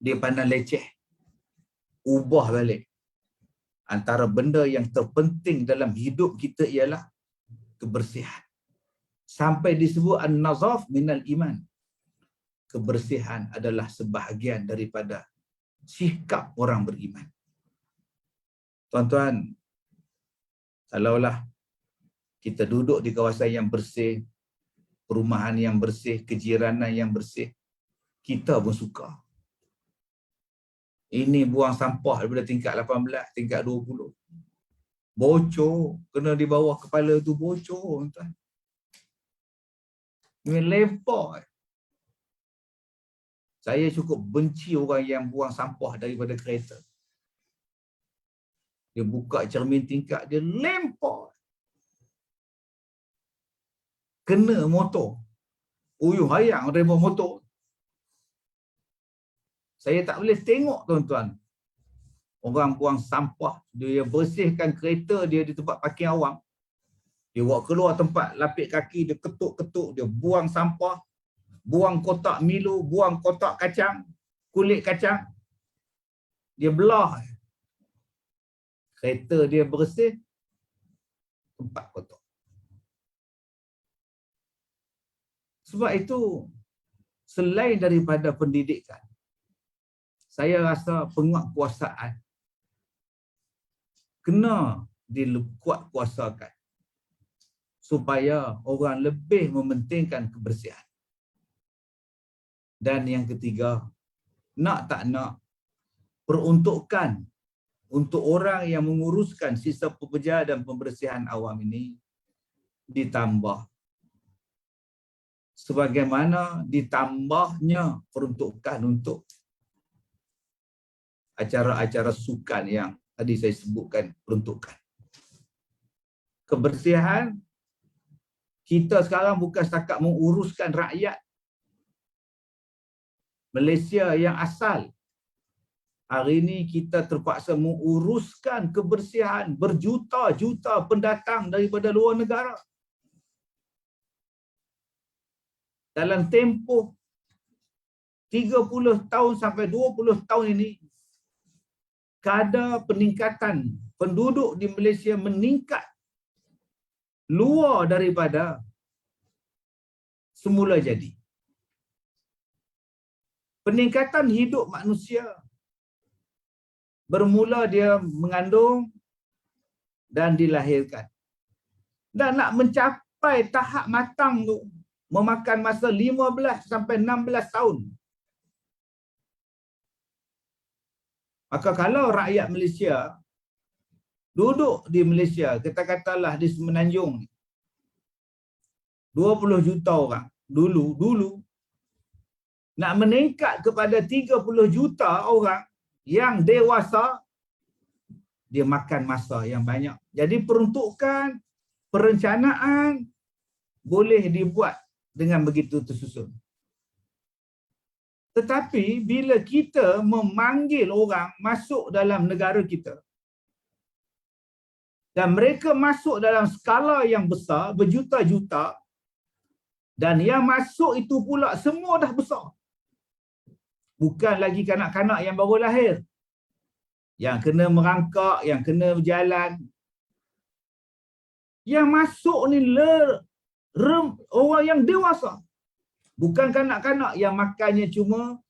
dia pandang leceh. Ubah balik. Antara benda yang terpenting dalam hidup kita ialah kebersihan. Sampai disebut an-nazaf minal iman. Kebersihan adalah sebahagian daripada sikap orang beriman. Tuan-tuan, kalaulah kita duduk di kawasan yang bersih, perumahan yang bersih, kejiranan yang bersih, kita pun suka. Ini buang sampah daripada tingkat 18, tingkat 20. Bocor, kena di bawah kepala tu bocor, tuan. Ini lempar. Saya cukup benci orang yang buang sampah daripada kereta. Dia buka cermin tingkap, dia lempar. Kena motor. Uyuh hayang driver motor. Saya tak boleh tengok, tuan-tuan. Orang buang sampah, dia bersihkan kereta dia di tempat parking awam. Dia bawa keluar tempat lapik kaki, dia ketuk-ketuk, dia buang sampah, buang kotak Milo, buang kotak kacang, kulit kacang. Dia belah. Kereta dia bersih, tempat kotak. Sebab itu, selain daripada pendidikan, saya rasa penguatkuasaan kena dikuatkuasakan supaya orang lebih mementingkan kebersihan. Dan yang ketiga, nak tak nak, peruntukan untuk orang yang menguruskan sisa pekerja dan pembersihan awam ini ditambah. Sebagaimana ditambahnya peruntukan untuk acara-acara sukan yang tadi saya sebutkan peruntukan. Kebersihan, kita sekarang bukan setakat menguruskan rakyat Malaysia yang asal. Hari ini kita terpaksa menguruskan kebersihan berjuta-juta pendatang daripada luar negara. Dalam tempoh 30 tahun sampai 20 tahun ini, kadar peningkatan penduduk di Malaysia meningkat luar daripada semula jadi. Peningkatan hidup manusia bermula dia mengandung dan dilahirkan. Dan nak mencapai tahap matang tu memakan masa 15 sampai 16 tahun. Maka kalau rakyat Malaysia duduk di Malaysia, kita katalah di Semenanjung 20 juta orang dulu nak meningkat kepada 30 juta orang yang dewasa, dia makan masa yang banyak. Jadi peruntukan, perencanaan boleh dibuat dengan begitu tersusun. Tetapi bila kita memanggil orang masuk dalam negara kita dan mereka masuk dalam skala yang besar, berjuta-juta, dan yang masuk itu pula semua dah besar. Bukan lagi kanak-kanak yang baru lahir, yang kena merangkak, yang kena berjalan. Yang masuk ni orang yang dewasa. Bukan kanak-kanak yang makannya cuma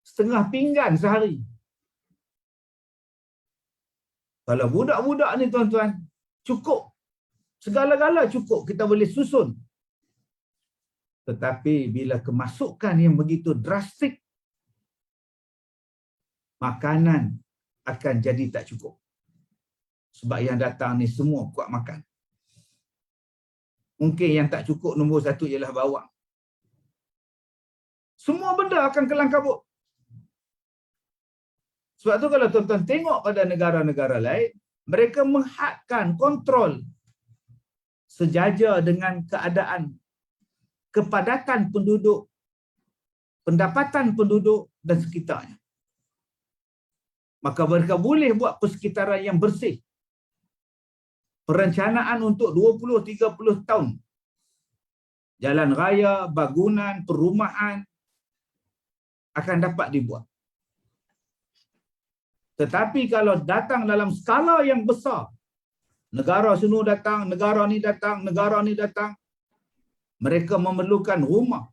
setengah pinggan sehari. Kalau budak-budak ni tuan-tuan, cukup. Segala-gala cukup, kita boleh susun. Tetapi bila kemasukan yang begitu drastik, makanan akan jadi tak cukup. Sebab yang datang ni semua kuat makan. Mungkin yang tak cukup nombor satu ialah bawang. Semua benda akan kelang kabut. Sebab tu kalau tuan-tuan tengok pada negara-negara lain, mereka menghadkan kontrol sejajar dengan keadaan kepadatan penduduk, pendapatan penduduk dan sekitarnya. Maka mereka boleh buat persekitaran yang bersih. Perencanaan untuk 20-30 tahun jalan raya, bangunan, perumahan akan dapat dibuat. Tetapi kalau datang dalam skala yang besar, negara sini datang, negara ni datang, negara ni datang, mereka memerlukan rumah,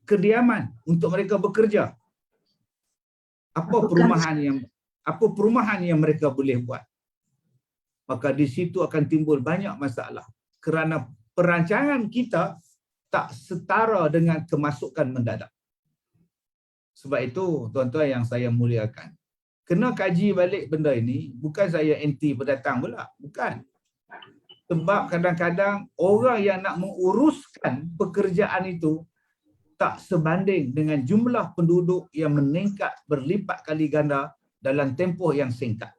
kediaman untuk mereka bekerja. Apa perumahan yang mereka boleh buat? Maka di situ akan timbul banyak masalah kerana perancangan kita tak setara dengan kemasukan mendadak. Sebab itu tuan-tuan yang saya muliakan, kena kaji balik benda ini. Bukan saya anti pendatang pula, bukan. Sebab kadang-kadang orang yang nak menguruskan pekerjaan itu tak sebanding dengan jumlah penduduk yang meningkat berlipat kali ganda dalam tempoh yang singkat.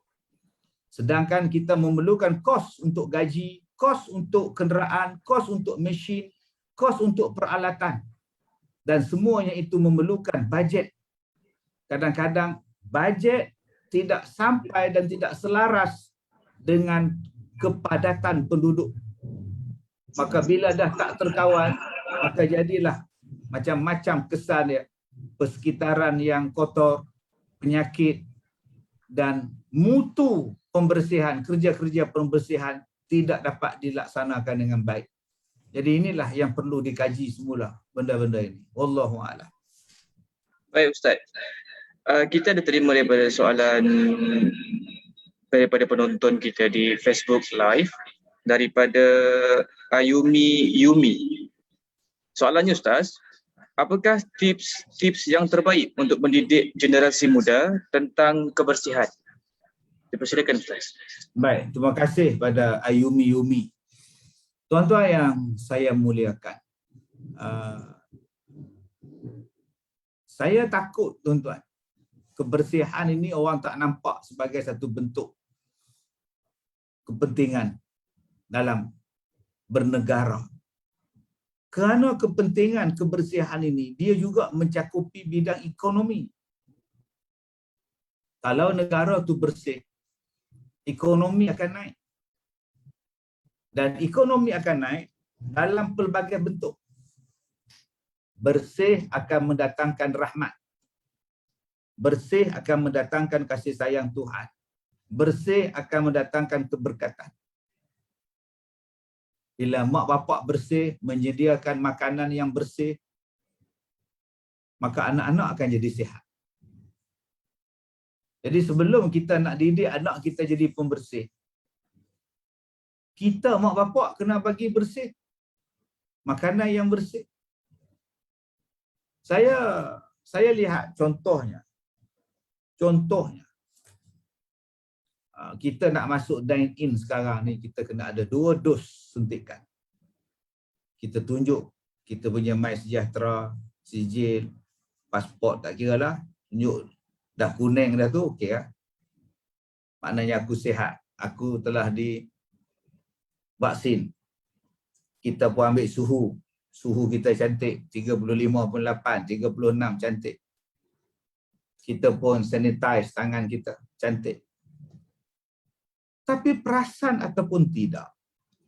Sedangkan kita memerlukan kos untuk gaji, kos untuk kenderaan, kos untuk mesin, kos untuk peralatan. Dan semuanya itu memerlukan bajet. Kadang-kadang bajet tidak sampai dan tidak selaras dengan kepadatan penduduk. Maka bila dah tak terkawal, maka jadilah macam-macam kesan dia. Persekitaran yang kotor, penyakit, dan mutu pembersihan, kerja-kerja pembersihan tidak dapat dilaksanakan dengan baik. Jadi inilah yang perlu dikaji semula benda-benda ini. Wallahu a'lam. Baik Ustaz. Kita ada terima daripada soalan daripada penonton kita di Facebook Live daripada Ayumi Yumi. Soalannya Ustaz, apakah tips yang terbaik untuk mendidik generasi muda tentang kebersihan? Dipersilakan Ustaz. Baik, terima kasih pada Ayumi Yumi. Tuan-tuan yang saya muliakan, saya takut tuan-tuan, kebersihan ini orang tak nampak sebagai satu bentuk kepentingan dalam bernegara. Kerana kepentingan kebersihan ini, dia juga mencakupi bidang ekonomi. Kalau negara tu bersih, ekonomi akan naik. Dan ekonomi akan naik dalam pelbagai bentuk. Bersih akan mendatangkan rahmat. Bersih akan mendatangkan kasih sayang Tuhan. Bersih akan mendatangkan keberkatan. Bila mak bapak bersih, menyediakan makanan yang bersih, maka anak-anak akan jadi sihat. Jadi sebelum kita nak didik anak kita jadi pembersih, kita mak bapak kena bagi bersih. Makanan yang bersih. Saya lihat contohnya. Kita nak masuk dine-in sekarang ni, kita kena ada 2 dos suntikan. Kita tunjuk kita punya MySejahtera, sijil, pasport tak kira lah. Tunjuk dah kuning dah tu, okey lah. Maknanya aku sihat. Aku telah divaksin. Kita pun ambil suhu. Suhu kita cantik. 35.8, 36 cantik. Kita pun sanitize tangan kita. Cantik. Tapi perasan ataupun tidak,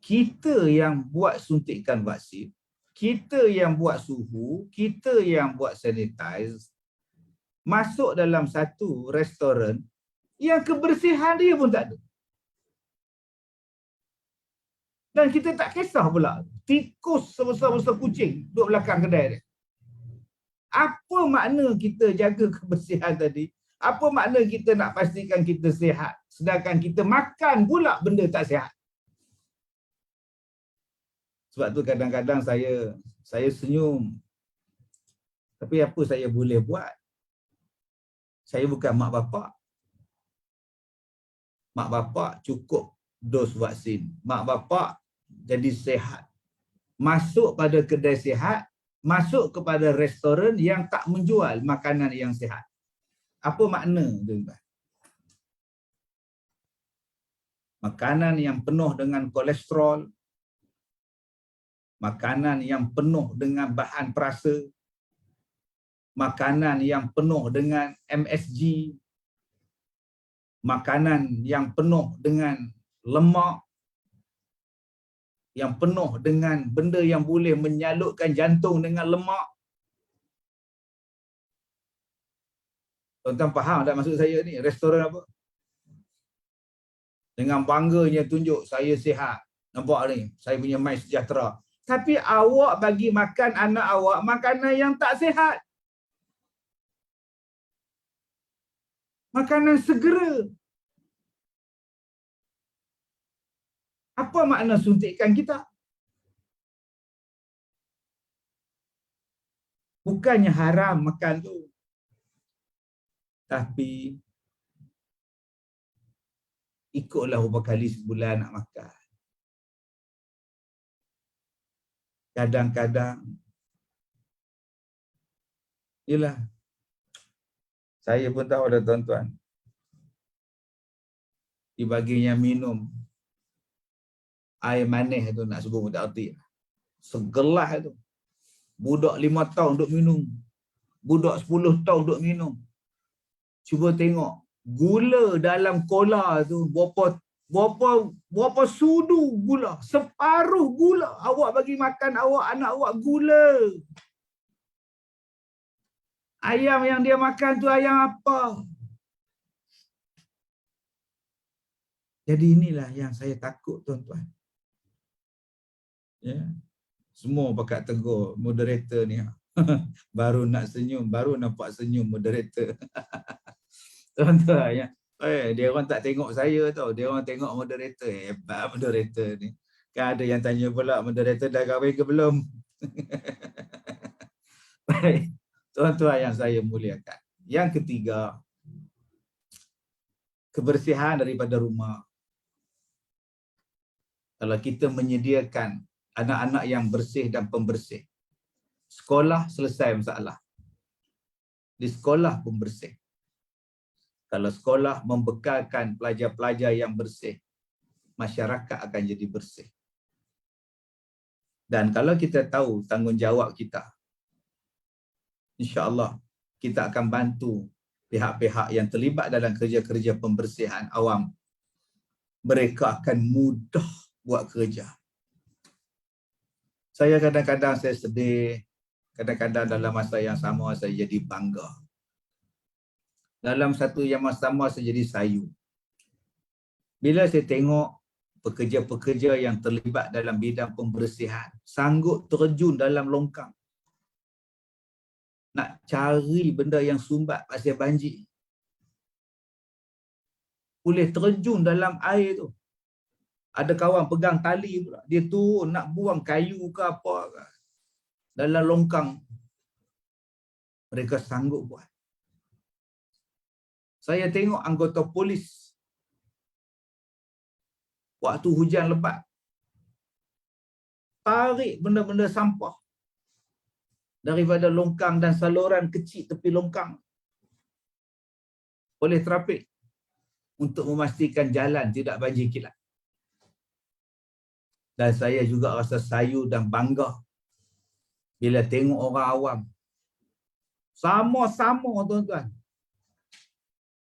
kita yang buat suntikan vaksin, kita yang buat suhu, kita yang buat sanitize, masuk dalam satu restoran yang kebersihan dia pun tak ada. Dan kita tak kisah pula, tikus sebesar-besar kucing duduk belakang kedai dia. Apa makna kita jaga kebersihan tadi? Apa makna kita nak pastikan kita sihat, sedangkan kita makan pula benda tak sihat? Sebab tu kadang-kadang saya senyum. Tapi apa saya boleh buat? Saya bukan mak bapak. Mak bapak cukup dos vaksin. Mak bapak jadi sihat. Masuk pada kedai sihat, masuk kepada restoran yang tak menjual makanan yang sihat. Apa makna tuan-tuan? Makanan yang penuh dengan kolesterol, makanan yang penuh dengan bahan perasa, makanan yang penuh dengan MSG, makanan yang penuh dengan lemak, yang penuh dengan benda yang boleh menyalutkan jantung dengan lemak. Tuan-tuan faham tak maksud saya ni? Restoran apa? Dengan bangganya tunjuk saya sihat. Nampak ni, saya punya My Sejahtera. Tapi awak bagi makan anak awak makanan yang tak sihat. Makanan segera. Apa makna suntikan kita? Bukannya haram makan tu. Tapi ikutlah berapa kali sebulan nak makan. Kadang-kadang yelah, saya pun tahu ada tuan-tuan dibaginya minum air manis tu, nak sebut tak erti. Segelas tu. Budak 5 tahun duk minum. Budak 10 tahun duk minum. Cuba tengok gula dalam kola tu berapa sudu gula, separuh gula. Awak bagi makan awak anak awak gula. Ayam yang dia makan tu ayam apa? Jadi inilah yang saya takut tuan-tuan. Ya. Semua pakat tegur moderator ni. Baru nak senyum, baru nampak senyum moderator. Tuan-tuan ya. Dia orang tak tengok saya tau, dia orang tengok moderator. Hebat moderator ni. Kan ada yang tanya pula, moderator dah kahwin ke belum? Baik, tuan-tuan yang saya muliakan. Yang ketiga, kebersihan daripada rumah. Kalau kita menyediakan anak-anak yang bersih dan pembersih, sekolah selesai masalah. Di sekolah pun bersih. Kalau sekolah membekalkan pelajar-pelajar yang bersih, masyarakat akan jadi bersih. Dan kalau kita tahu tanggungjawab kita, insya-Allah kita akan bantu pihak-pihak yang terlibat dalam kerja-kerja pembersihan awam. Mereka akan mudah buat kerja. Saya kadang-kadang saya sedih, kadang-kadang dalam masa yang sama saya jadi bangga. Dalam satu yang sama saya jadi sayu. Bila saya tengok pekerja-pekerja yang terlibat dalam bidang pembersihan sanggup terjun dalam longkang nak cari benda yang sumbat pasal banjir. Boleh terjun dalam air tu. Ada kawan pegang tali pula. Dia turun nak buang kayu ke apa ke dalam longkang. Mereka sanggup buat. Saya tengok anggota polis waktu hujan lebat tarik benda-benda sampah daripada longkang dan saluran kecil tepi longkang oleh trafik untuk memastikan jalan tidak banjir kilat. Dan saya juga rasa sayu dan bangga bila tengok orang awam sama-sama tuan-tuan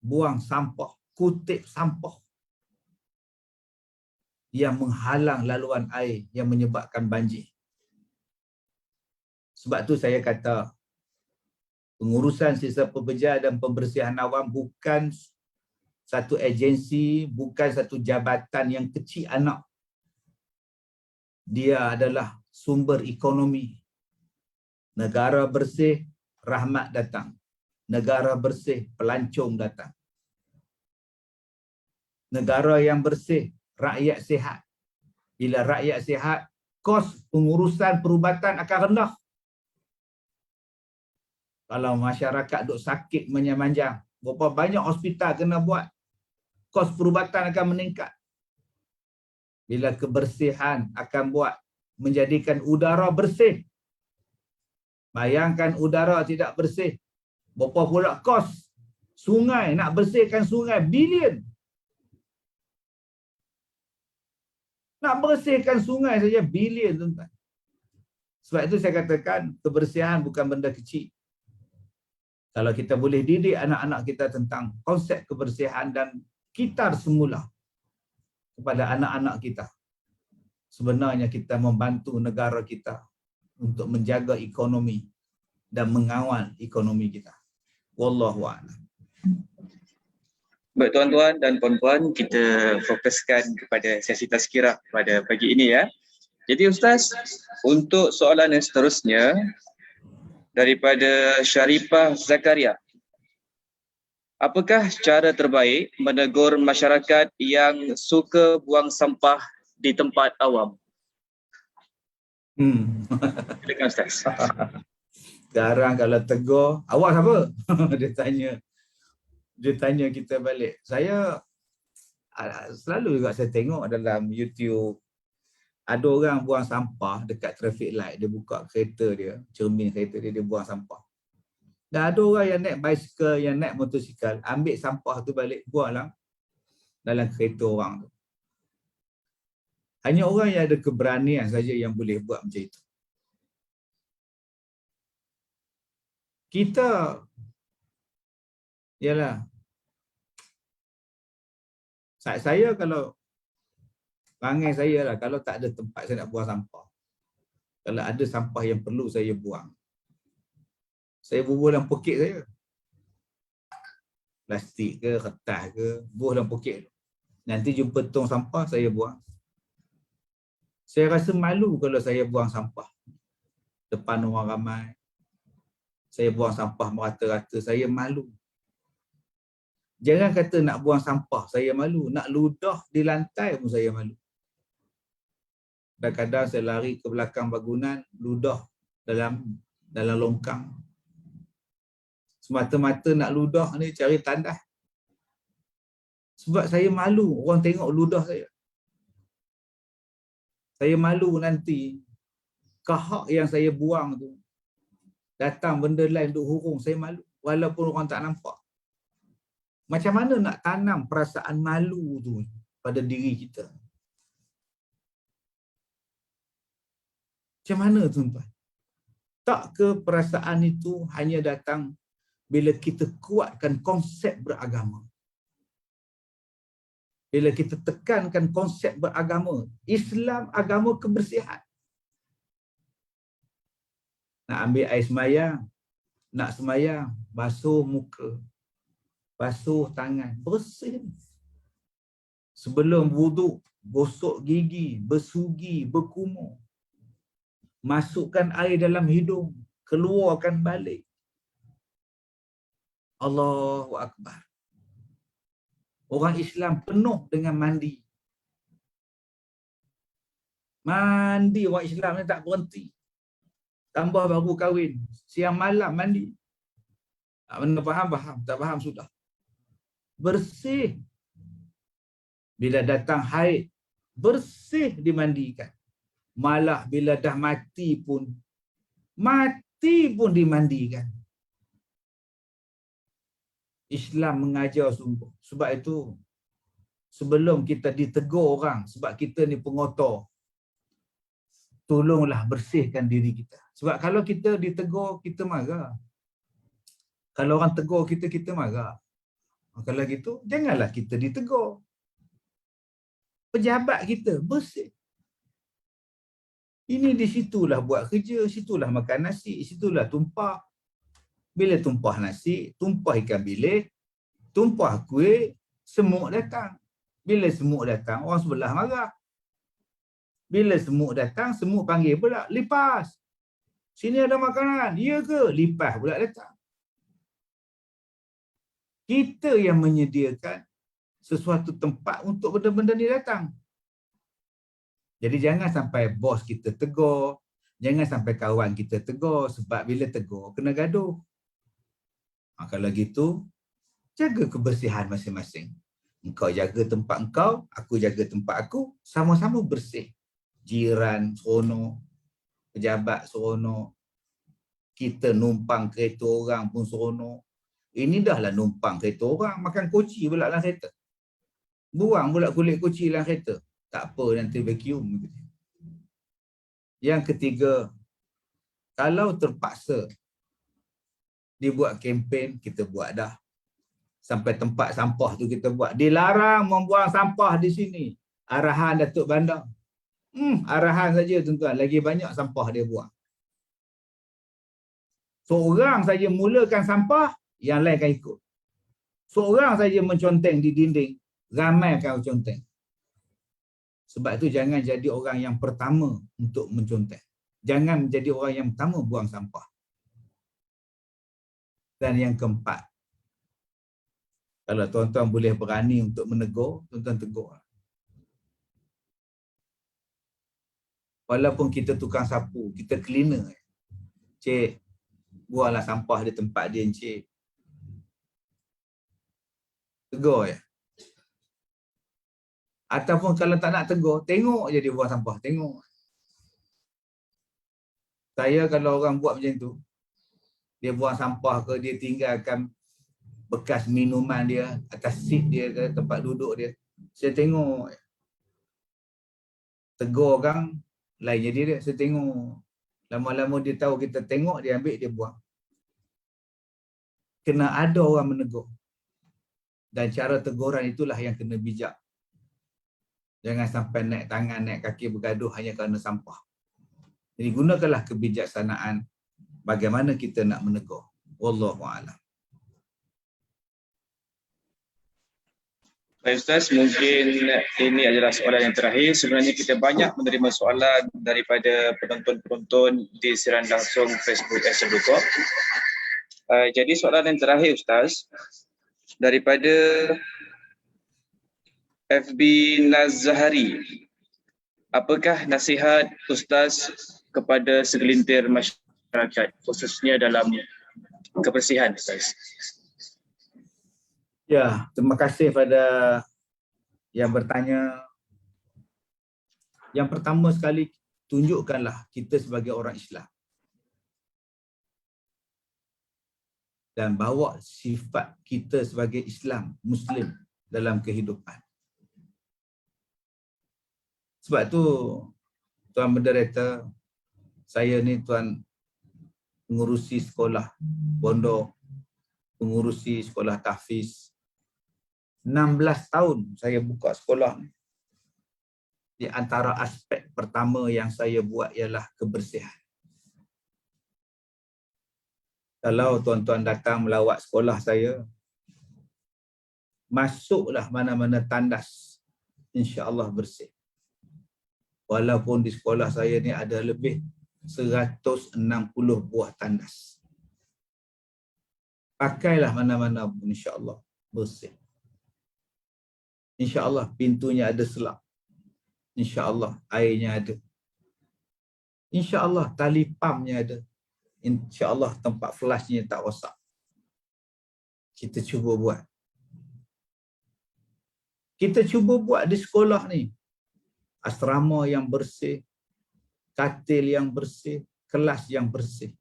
buang sampah, kutip sampah yang menghalang laluan air yang menyebabkan banjir. Sebab tu saya kata pengurusan sisa pekerja dan pembersihan awam bukan satu agensi, bukan satu jabatan yang kecil anak. Dia adalah sumber ekonomi. Negara bersih, rahmat datang. Negara bersih, pelancong datang. Negara yang bersih, rakyat sihat. Bila rakyat sihat, kos pengurusan perubatan akan rendah. Kalau masyarakat duk sakit manjang-manjang, berapa banyak hospital kena buat, kos perubatan akan meningkat. Bila kebersihan akan buat menjadikan udara bersih. Bayangkan udara tidak bersih, berapa pula kos sungai, nak bersihkan sungai, bilion. Nak bersihkan sungai saja bilion tuan-tuan. Sebab itu saya katakan kebersihan bukan benda kecil. Kalau kita boleh didik anak-anak kita tentang konsep kebersihan dan kitar semula kepada anak-anak kita, sebenarnya kita membantu negara kita untuk menjaga ekonomi dan mengawal ekonomi kita. Wallahu a'lam. Baik tuan-tuan dan puan-puan, kita fokuskan kepada sesi tazkirah pada pagi ini ya. Jadi Ustaz, untuk soalan yang seterusnya daripada Syarifah Zakaria. Apakah cara terbaik menegur masyarakat yang suka buang sampah di tempat awam? Silakan Ustaz. Sekarang kalau tegur, awak siapa? Dia tanya kita balik. Saya selalu juga saya tengok dalam YouTube, ada orang buang sampah dekat traffic light, dia buka kereta dia, cermin kereta dia, dia buang sampah. Dan ada orang yang naik basikal, yang naik motosikal, ambil sampah tu balik, buang dalam kereta orang tu. Hanya orang yang ada keberanian saja yang boleh buat macam itu. Kita, yalah, saya kalau perangai saya lah, kalau tak ada tempat saya nak buang sampah, kalau ada sampah yang perlu saya buang, saya bubuh dalam poket saya. Plastik ke, kertas ke, bubuh dalam poket. Nanti jumpa tong sampah, saya buang. Saya rasa malu kalau saya buang sampah depan orang ramai. Saya buang sampah merata-rata, saya malu. Jangan kata nak buang sampah, saya malu. Nak ludah di lantai pun saya malu. Kadang-kadang saya lari ke belakang bangunan, ludah dalam longkang. Semata-mata nak ludah ni cari tandas. Sebab saya malu orang tengok ludah saya. Saya malu nanti kahak yang saya buang tu datang benda lain duk hurung, saya malu walaupun orang tak nampak. Macam mana nak tanam perasaan malu tu pada diri kita? Macam mana tuan-tuan? Tak ke perasaan itu hanya datang bila kita kuatkan konsep beragama? Bila kita tekankan konsep beragama, Islam agama kebersihan. Nak ambil air semayang, nak semayang, basuh muka, basuh tangan, bersih. Sebelum wuduk, gosok gigi, bersugi, berkumur. Masukkan air dalam hidung, keluarkan balik. Allahu Akbar. Orang Islam penuh dengan mandi. Mandi orang Islam ni tak berhenti. Tambah baru kahwin, siang malam mandi. Tak mana faham, faham. Tak faham, sudah. Bersih. Bila datang haid, bersih dimandikan. Malah bila dah mati pun dimandikan. Islam mengajar sungguh. Sebab itu, sebelum kita ditegur orang, sebab kita ni pengotor, tolonglah bersihkan diri kita. Sebab kalau kita ditegur, kita marah. Kalau orang tegur kita, kita marah. Kalau gitu, janganlah kita ditegur. Pejabat kita bersih. Ini di situlah buat kerja, situlah makan nasi, situlah tumpah. Bila tumpah nasi, tumpah ikan bilis, tumpah kuih, semut datang. Bila semut datang, orang sebelah marah. Bila semut datang, semut panggil pula, lipas. Sini ada makanan, ya ke? Lipas pula datang. Kita yang menyediakan sesuatu tempat untuk benda-benda ni datang. Jadi jangan sampai bos kita tegur, jangan sampai kawan kita tegur, sebab bila tegur, kena gaduh. Kalau gitu, jaga kebersihan masing-masing. Engkau jaga tempat engkau, aku jaga tempat aku, sama-sama bersih. Jiran seronok, pejabat seronok, kita numpang kereta orang pun seronok. Ini dahlah numpang kereta orang, makan koci pula dalam kereta. Buang pula kulit koci dalam kereta. Tak apa, nanti vacuum. Yang ketiga, kalau terpaksa dibuat kempen, kita buat dah. Sampai tempat sampah tu kita buat. Dilarang membuang sampah di sini. Arahan Datuk Bandar. Arahan saja tuan-tuan, lagi banyak sampah dia buang. Seorang saja mulakan sampah, yang lain akan ikut. Seorang saja menconteng di dinding, ramai akan menconteng. Sebab itu jangan jadi orang yang pertama untuk menconteng. Jangan menjadi orang yang pertama buang sampah. Dan yang keempat, kalau tuan-tuan boleh berani untuk menegur, tuan-tuan tegur. Walaupun kita tukang sapu, kita cleaner. Cik, buanglah sampah di tempat dia, encik. Tegur ya. Ataupun kalau tak nak tegur, tengok je dia buang sampah, tengok. Saya kalau orang buat macam tu, dia buang sampah ke, dia tinggalkan bekas minuman dia atas seat dia ke, tempat duduk dia, saya tengok. Tegur orang, lain jadi dia, saya tengok. Lama-lama dia tahu kita tengok, dia ambil, dia buang. Kena ada orang menegur. Dan cara teguran itulah yang kena bijak. Jangan sampai naik tangan, naik kaki bergaduh hanya kerana sampah. Jadi gunakanlah kebijaksanaan bagaimana kita nak menegur. Wallahu a'lam. Baik Ustaz, mungkin ini adalah soalan yang terakhir. Sebenarnya kita banyak menerima soalan daripada penonton-penonton di siaran langsung Facebook SMBK. Jadi soalan yang terakhir Ustaz, daripada FB Nazahari. Apakah nasihat Ustaz kepada segelintir masyarakat, khususnya dalam kebersihan Ustaz? Ya, terima kasih pada yang bertanya. Yang pertama sekali, tunjukkanlah kita sebagai orang Islam. Dan bawa sifat kita sebagai Islam, Muslim dalam kehidupan. Sebab tu, Tuan Moderator, saya ni Tuan pengurusi sekolah pondok, pengurusi sekolah tahfiz. 16 tahun saya buka sekolah ni. Di antara aspek pertama yang saya buat ialah kebersihan. Kalau tuan-tuan datang melawat sekolah saya, masuklah mana-mana tandas, insya-Allah bersih. Walaupun di sekolah saya ni ada lebih 160 buah tandas. Pakailah mana-mana pun, insya-Allah bersih. InsyaAllah pintunya ada selap. InsyaAllah airnya ada. InsyaAllah tali pumpnya ada. InsyaAllah tempat flashnya tak rosak. Kita cuba buat. Kita cuba buat di sekolah ni. Asrama yang bersih, katil yang bersih, kelas yang bersih.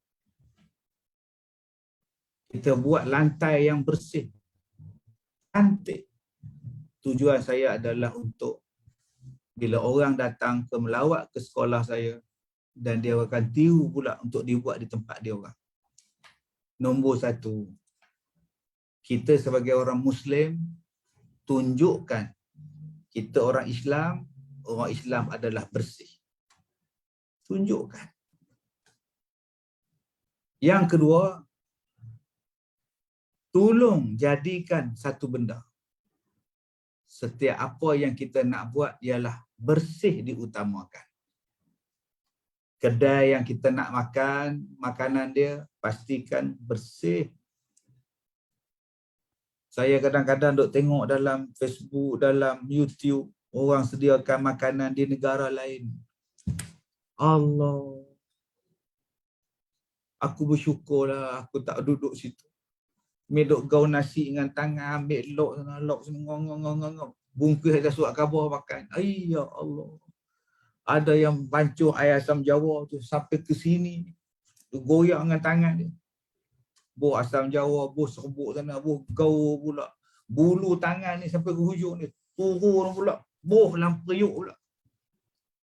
Kita buat lantai yang bersih, cantik. Tujuan saya adalah untuk bila orang datang ke melawat ke sekolah saya dan dia akan tiru pula untuk dibuat di tempat dia orang. Nombor satu, kita sebagai orang Muslim tunjukkan kita orang Islam adalah bersih. Tunjukkan. Yang kedua, tolong jadikan satu benda. Setiap apa yang kita nak buat ialah bersih diutamakan. Kedai yang kita nak makan, makanan dia pastikan bersih. Saya kadang-kadang duk tengok dalam Facebook, dalam YouTube, orang sediakan makanan di negara lain. Allah. Aku bersyukurlah aku tak duduk situ. Medok gaun nasi dengan tangan, ambil lok sana, lok sini, ngong. Bungkus atas surat khabar makan. Ay, ya Allah. Ada yang bancuh air asam Jawa tu sampai ke sini. Tu goyak dengan tangan dia. Buh asam Jawa, buh serbuk sana, buh gaul pula. Bulu tangan ni sampai ke hujung ni. Turun pula. Buh dalam periuk pula.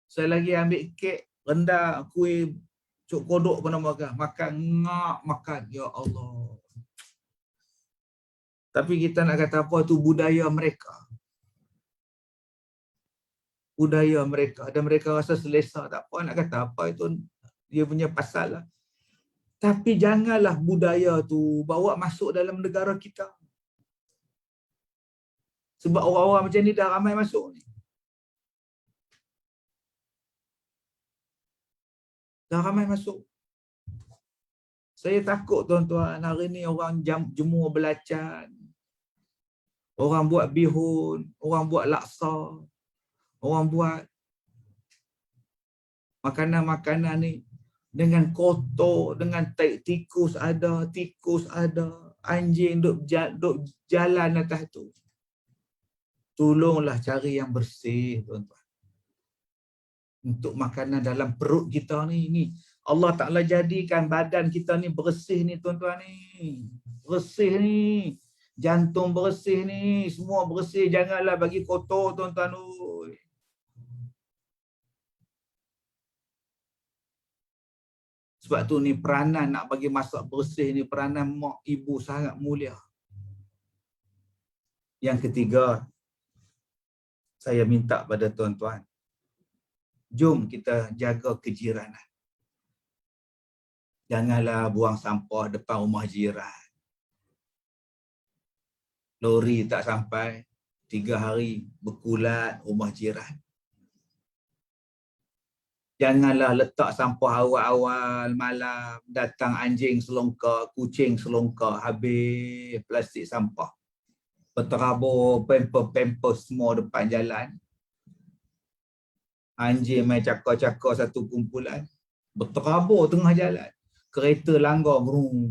Saya lagi ambil kek, rendah, kuih, cuk kodok pun nak makan. Makan, ngak, makan. Ya Allah. Tapi kita nak kata apa tu budaya mereka. budaya mereka dan mereka rasa selesa. Tak apa nak kata apa, itu dia punya pasal lah. Tapi janganlah budaya tu bawa masuk dalam negara kita. Sebab orang-orang macam ni dah ramai masuk ni. Dah ramai masuk. Saya takut tuan-tuan, hari ni orang jemur belacan. Orang buat bihun, orang buat laksa. Orang buat makanan-makanan ni dengan kotor, dengan tikus ada, anjing duk jalan atas tu. Tolonglah cari yang bersih tuan-tuan. Untuk makanan dalam perut kita ni Allah Ta'ala jadikan badan kita ni bersih ni tuan-tuan ni. Bersih ni. Jantung bersih ni. Semua bersih. Janganlah bagi kotor tuan-tuan. Sebab tu ni peranan nak bagi masak bersih ni, peranan mak ibu sangat mulia. Yang ketiga, saya minta pada tuan-tuan, jom kita jaga kejiranan. Janganlah buang sampah depan rumah jiran. Lori tak sampai 3 hari berkulat rumah jiran. Janganlah letak sampah awal-awal malam, datang anjing selongkar, kucing selongkar, habis plastik sampah. Berterabur pamper semua depan jalan. Anjing main cakar-cakar satu kumpulan. Berterabur tengah jalan. Kereta langgar brung.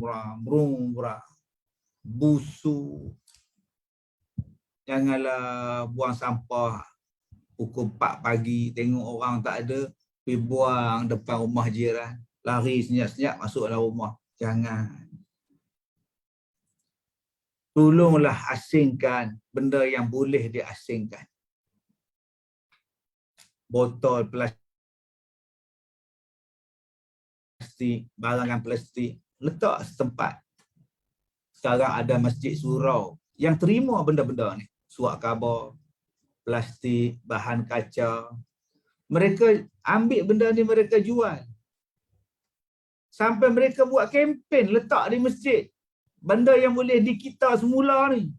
Busuk. Janganlah buang sampah pukul 4 pagi, tengok orang tak ada, pergi buang depan rumah jiran. Lari senyap-senyap masuk dalam rumah. Jangan. Tolonglah asingkan benda yang boleh diasingkan. Botol plastik, barangan plastik, letak setempat. Sekarang ada masjid surau yang terima benda-benda ni. Suak khabar, plastik, bahan kaca. Mereka ambil benda ni, mereka jual. Sampai mereka buat kempen letak di masjid. Benda yang boleh dikita semula ni.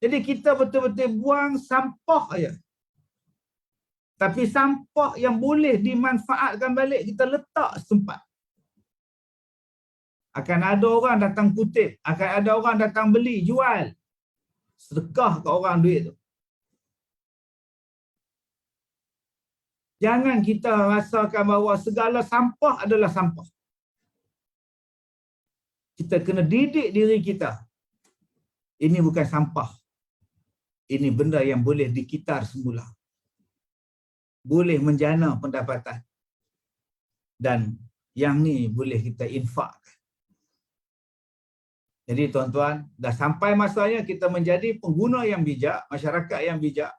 Jadi kita betul-betul buang sampah aja. Tapi sampah yang boleh dimanfaatkan balik, kita letak setempat. Akan ada orang datang kutip, akan ada orang datang beli, jual. Sedekah ke orang duit tu. Jangan kita rasakan bahawa segala sampah adalah sampah. Kita kena didik diri kita. Ini bukan sampah. Ini benda yang boleh dikitar semula. Boleh menjana pendapatan. Dan yang ni boleh kita infakkan. Jadi tuan-tuan, dah sampai masanya kita menjadi pengguna yang bijak, masyarakat yang bijak.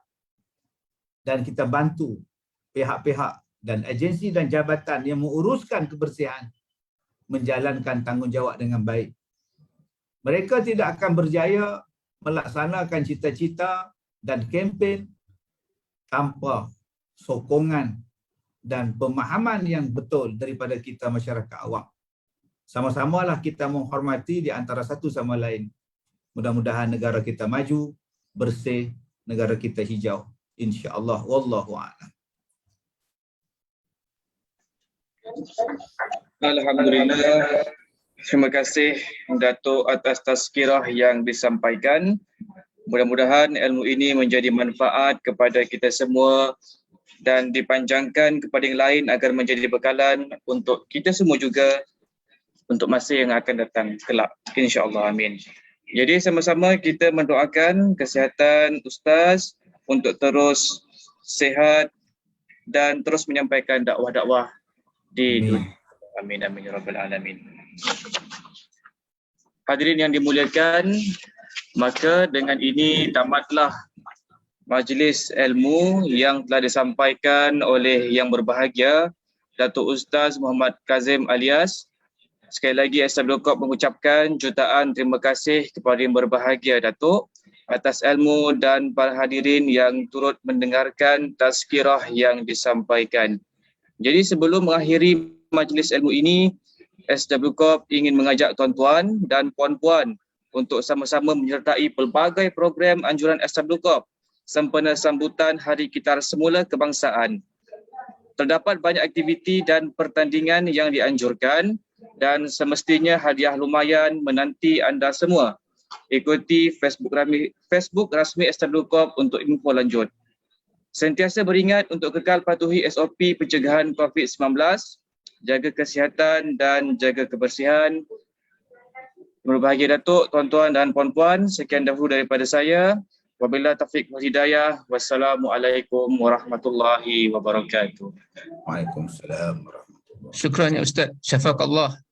Dan kita bantu pihak-pihak dan agensi dan jabatan yang menguruskan kebersihan menjalankan tanggungjawab dengan baik. Mereka tidak akan berjaya melaksanakan cita-cita dan kempen tanpa sokongan dan pemahaman yang betul daripada kita masyarakat awam. Sama-samalah kita menghormati di antara satu sama lain. Mudah-mudahan negara kita maju, bersih, negara kita hijau. InsyaAllah. Wallahu a'lam. Alhamdulillah. Terima kasih Datuk atas tazkirah yang disampaikan. Mudah-mudahan ilmu ini menjadi manfaat kepada kita semua dan dipanjangkan kepada yang lain agar menjadi bekalan untuk kita semua juga untuk masa yang akan datang kelak. InsyaAllah. Amin. Jadi sama-sama kita mendoakan kesihatan Ustaz untuk terus sihat dan terus menyampaikan dakwah-dakwah di dunia. Amin. Amin. Ya Rabbal Alamin. Hadirin yang dimuliakan, maka dengan ini tamatlah majlis ilmu yang telah disampaikan oleh yang berbahagia Datuk Ustaz Muhammad Kazim Alias. Sekali lagi SWCOP mengucapkan jutaan terima kasih kepada yang berbahagia Datuk atas ilmu dan para hadirin yang turut mendengarkan tazkirah yang disampaikan. Jadi sebelum mengakhiri majlis ilmu ini, SW Corp ingin mengajak tuan-tuan dan puan-puan untuk sama-sama menyertai pelbagai program anjuran SW Corp sempena sambutan Hari Kitar Semula Kebangsaan. Terdapat banyak aktiviti dan pertandingan yang dianjurkan dan semestinya hadiah lumayan menanti anda semua. Ikuti Facebook rasmi SW Corp untuk info lanjut. Sentiasa beringat untuk kekal patuhi SOP pencegahan COVID-19, jaga kesihatan dan jaga kebersihan. Berbahagia Datuk, tuan-tuan dan puan-puan, sekian dahulu daripada saya. Wabillahi taufiq wal hidayah. Wassalamualaikum warahmatullahi wabarakatuh. Waalaikumsalam warahmatullahi wabarakatuh. Syukran ya Ustaz. Syafakallah.